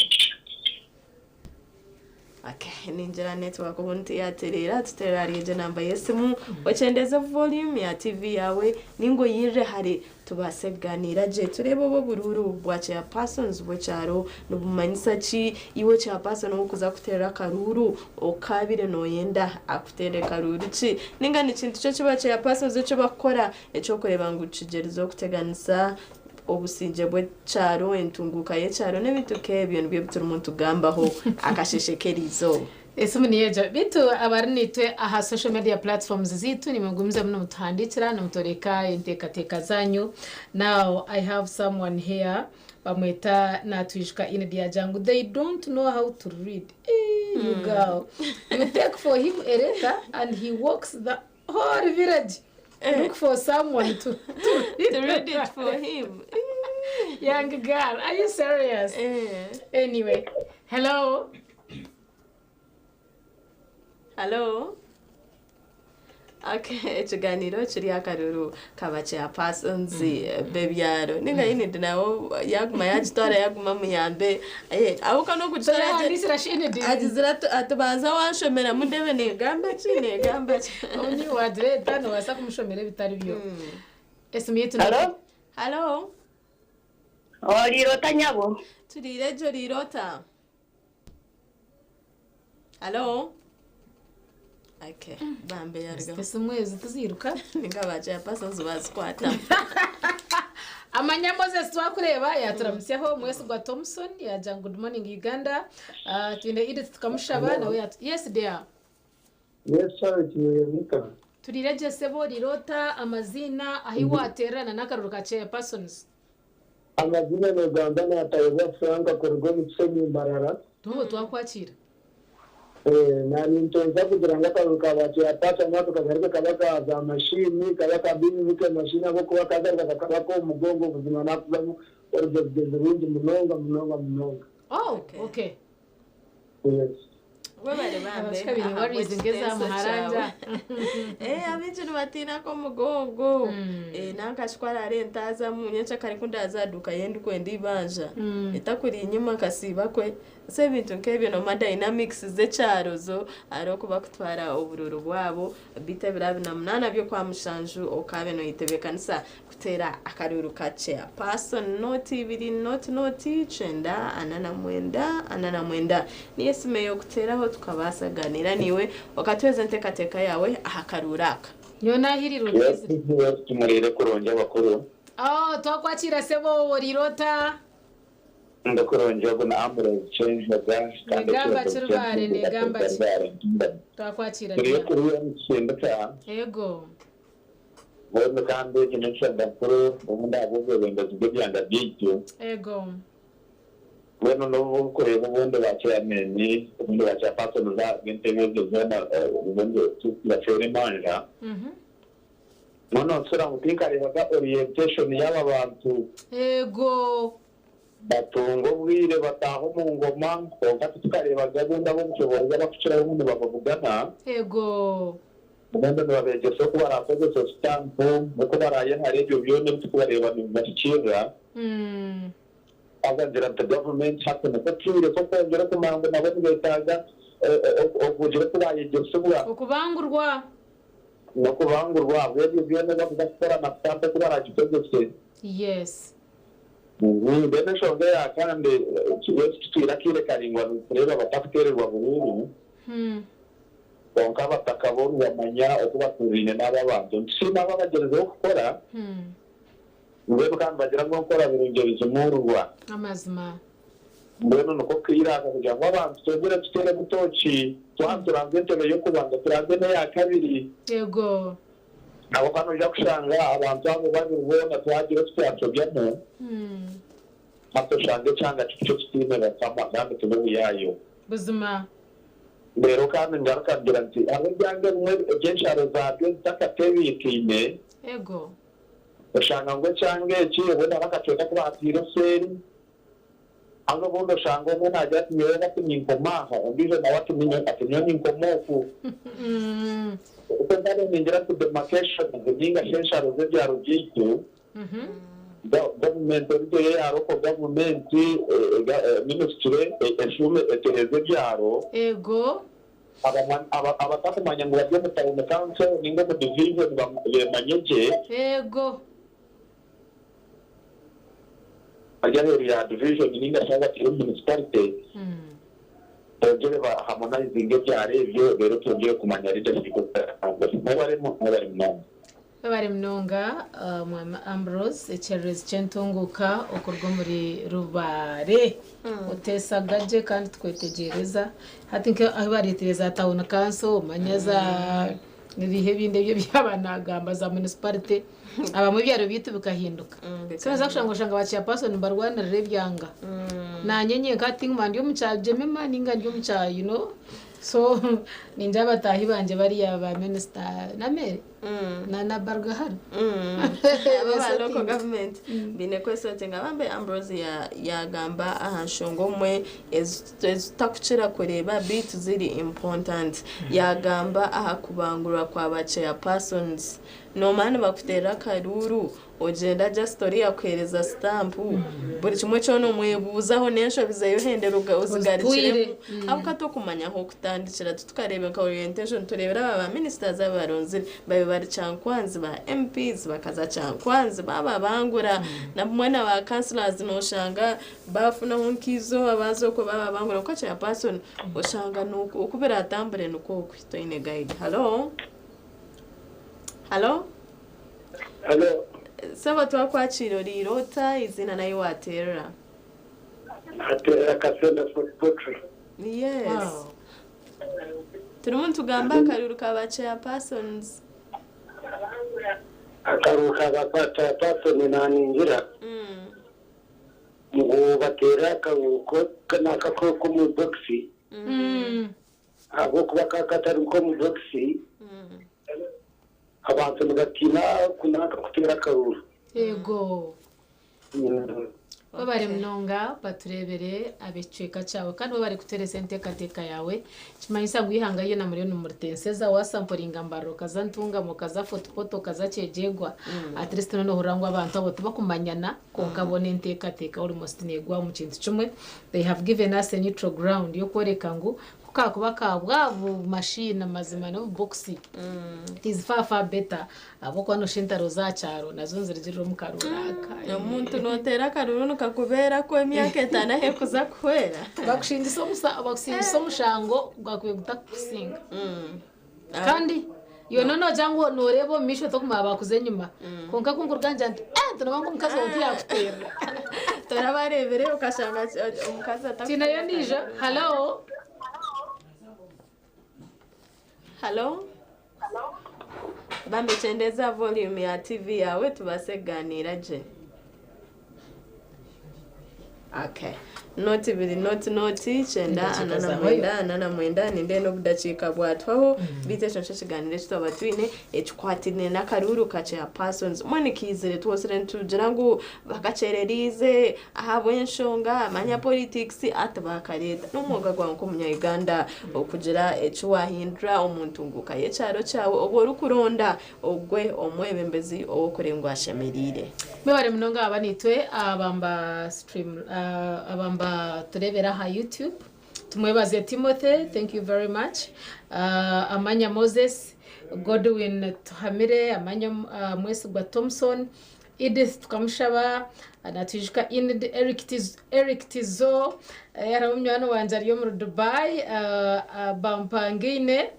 Okay, ninjira network ubuntu yaterera tutera rije namba yesimu wachendeza volume ya TV yawe ningo yire hari tubase kuganira je turebo bo bururu bwache ya persons bwacharo nubumanyisa chi iwe cha person ukuza kutera karuru okabire no yenda akutere karuru chi ninga ni kintu cyo kibache ya persons cyo bakora eco kureba ngo ucigerizo kuteganisa obusinje bwe charo entunguka ye charo nebintu kebyo nibyo bituma umuntu gambaho akasheshekerizo ese muniyeje bitu abarinitwe aha social media platforms zitu nimugumza mno mutandikira no mutoreka intekateka zanyu. Now I have someone here bamweta natwishka in dia jangu, they don't know how to read. You go, you take for him a letter and he walks the whole village look for someone to read it for him. Young girl, are you serious? Anyway, hello. Okay, ikiganiro kiri akaruru kabache persons bebyaro ninga yini nawo yaguma yagitora yaguma muyambe abuka no kugira agizira atubanza wanshomera mundebe negamba kine gamba oni wadreta no wasa kumushomera bitari byo. Esimiye Hello. Lirota nyabo. Turirejo lirota. Hello. Okay, bambe yarga. Esumwezi tuziruka ninga baje persons bazikwata. Amanyamoze twakureba yaturamusyaho mwese gwa Thompson yaja good morning Uganda. Twinde Edith tukamushaba nawe yes dear. Yes sir, kimuyemika. Turireje sebo lirota amazina ahiwaterana nakaruru ka chairpersons. Amazina no Uganda na tayoba Franka korgo mitsemi barara. Tuho twakwakira. Na nintonza kugira ngo akaruka bacu yapata nato kagarika kabaka za mashini kabaka bini muke mashini abo kuba kagarika kabaka umugongo buzima nakuzamo orugeze rundi munonga. Oh, okay. Yes. Wabale bambe kabiri warizingeza muharanja. Abintu batina ko mugongo. Nakashwara rentaza munyecha kari kundaza duka yendu kwendi banja. Itakuri inyuma kasiba kwe. Se bintu nkebyo no dynamics zecharozo aroko bakutwara ubururu bwabo bitabira binamnana byo kwa mushanju okabe no itebekanisa kutera akaruru kache person noti biri noti chenda anana mwenda niye simeyo kuteraho tukabasaganira niwe wakatweza ntekateka yawe ahakaruraka yona hiriro tumurere kuronja bakuru twakwakira sebo lirota ndakuronja ko na ambulance change baga negamba kirubare negamba twakwakira niyo kuruya nsenda yego wona kandi kinensha bakuru umunda abuze benga zibyanda byicyo yego bueno no kureba ubundi bacyamenye ubundi bacyapata za intebe zona ubundi tukira manja sura mutikari baga orientation y'aba bantu yego batungo bwire bataho mu ngoma konka tukarebaga bunda bo cyoboza bafucira ubundi bavugana yego ubundi babegese ko barakoze so stamp nuko baraye hari ibyo byone tukubareba ni bakicira agangira the government hakuna ko kire ko kongera kumanga nabo ngetaga okujira kubayegese ukubangurwa no kubangurwa bwebyo byone bakora na stamp ko baragitogese yes bene shongera kandi twira kire karingwa kureba batakutererwa bururu konka batakabona bamanya okubaturine n'ababantu nsina babagerezeho gukora ngwebo kandi bagira ngo gukora birungero zimurwa amazima mbona nuko kwiraka kugira ngo abantu twongere tutere mutoki twanduranze ntebe yo kubanza turanze ya kabiri yego abo kano ujya kushanga abantu abo babibona twagira twatobyamo hatoshange cyangwa cyo kitime batama kandi tunubu yayo buzima rero kandi ngarukagira nti abo byange mwe gensharo zabyo takatebikine yego ushanga ngo cyange kiyo bona bakatweka kubatira seri anga bondo shanga ngo najya tumewe batinyinkomaha umbije na watu minyo atinyoninkomoku ukendane ningira ku demarcation nginga gensharo zebyaro byicyo government oryo yaroko government ministry eshume etereze byaro ego abatakumanya ngo bajye mu town council ningo mu division bamanyeje ego ajya ya division ninga cyangwa kiri municipality ongere ba harmonizing byare byo rero tongere kumanya leadership n'abari mu bari mnonga Mama Ambrose echerez centunguka okorwa muri Rubare utesa gaje kandi twetegereza hatinke aho baritereza town council manyaza nibihe binde byo byabanagamba za municipality abamwe byaro bitu bikahinduka so zakushanga shanga baciya person barwana rebyanga nanyenye kati ngumandi yo mucaje mema ninga ndyo muca so ninja batahi banje bari aba minister na mere na bargahar aba local government bine kwese tenga bambe Ambrose ya gamba ahashongo mwe takuchira kureba bit ziri important ya gamba ahakubangura kwa bace ya persons no man bakutera karuru ogenda just story yakwereza stamp buri kimwe cyo no mwebuzaho nensho bizayohendera uzigarikire abukato kumanya ho kutandikira tukareba ka orientation turebera aba ministers abaronzi babe bari chankwanzi ba MPs bakaza chankwanzi baba bangura na mwana wa councillors no shanga bafuna munkizo abazo ko baba bangura ko cha person oshanga nuko ukubera atambure nuko kwito ine guide hello saba twakwakira rirota izina nayo watera atera kasenda for poetry. Yes. Turimo tugamba akaruru kabace ya persons. Akaruru kabace ya person naningira. Ngo batera akaruko kana kako mu boxi. Abo kuba kakatari ko mu boxi. Abantu mugatina kunaka kutera akaruru. Yego. Babare mnonga baturebere abecweka cyawe kandi babare kuteresa entekateka yawe kimanyisa guhanga yo na muri no murtenseza wasamporinga mbaro kazantunga mu kaza fotopoto kaza cegegwa at least no hurangwa abantu abo tubakumanyana ko kabone entekateka almost negwa mu kintu kimwe. They have given us a neutral ground yo koreka ngo kuba kabwavu machine mazima no boxi it is far better abo kwano shintaro za cyaro nazo nzirigiro mu karuraka umuntu notera karuru nukakubera ko emyaka etana he kuza kwera bakushindisa umushango gakwiye gutakusinga kandi yo nono jango norebo misho to kuma bakuze nyuma konka kungurganja tunabango mukazi wotu yakutera turabarebere ukashanga umukazi atakina yo ndija Hello? Bambe chendeza volume ya TV yawe tubaseganira je. Okay. Noti bili noti chenda anana mwenda ninde no budacika bwatwaho bite cyo kiganire kitaba twine ekikwatine nakaruru kace ya persons mwene kizere twosere tugira ngo bagacererize ahabo enshonga amanya politics atabakareta n'umwuga gwa nko munya Uganda okugira ekiwahindra omuntu nguka yecaro cyawe obora kuronda ogwe omwebembezi owokorengwa shemerire mwebare mnonga abanitwe abamba stream abamba turebera ha YouTube tumwebaze Timothy, thank you very much. Amanya Moses, Godwin Tuhamire, Amanya Mwesugwa Thompson, Edith Tukamushaba, natujika Ind Eric Tizo, yaramumwana wanje ari yo mu Dubai, bampangine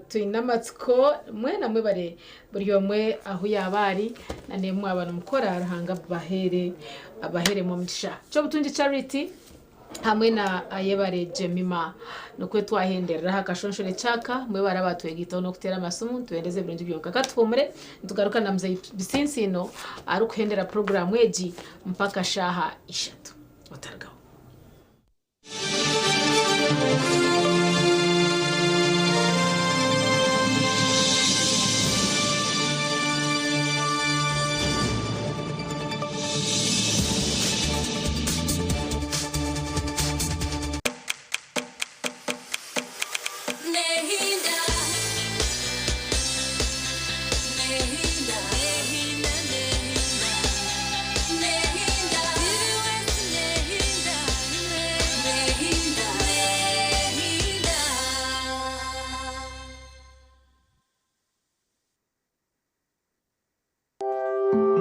tuinamatsko mwena mwebare buri yomwe aho yabari nanemwe abantu mukora arahanga abahere mu mtisha cyo butunji charity hamwe na ayebare Jemima nokwe twahenderera hakashonshore chaka mwebara batwe gito no kutera amasumu tuendeze birungi byonka katufumure tugaruka na mzee bisinsino ari kuhendera program eji mpaka shaha 3 otargaho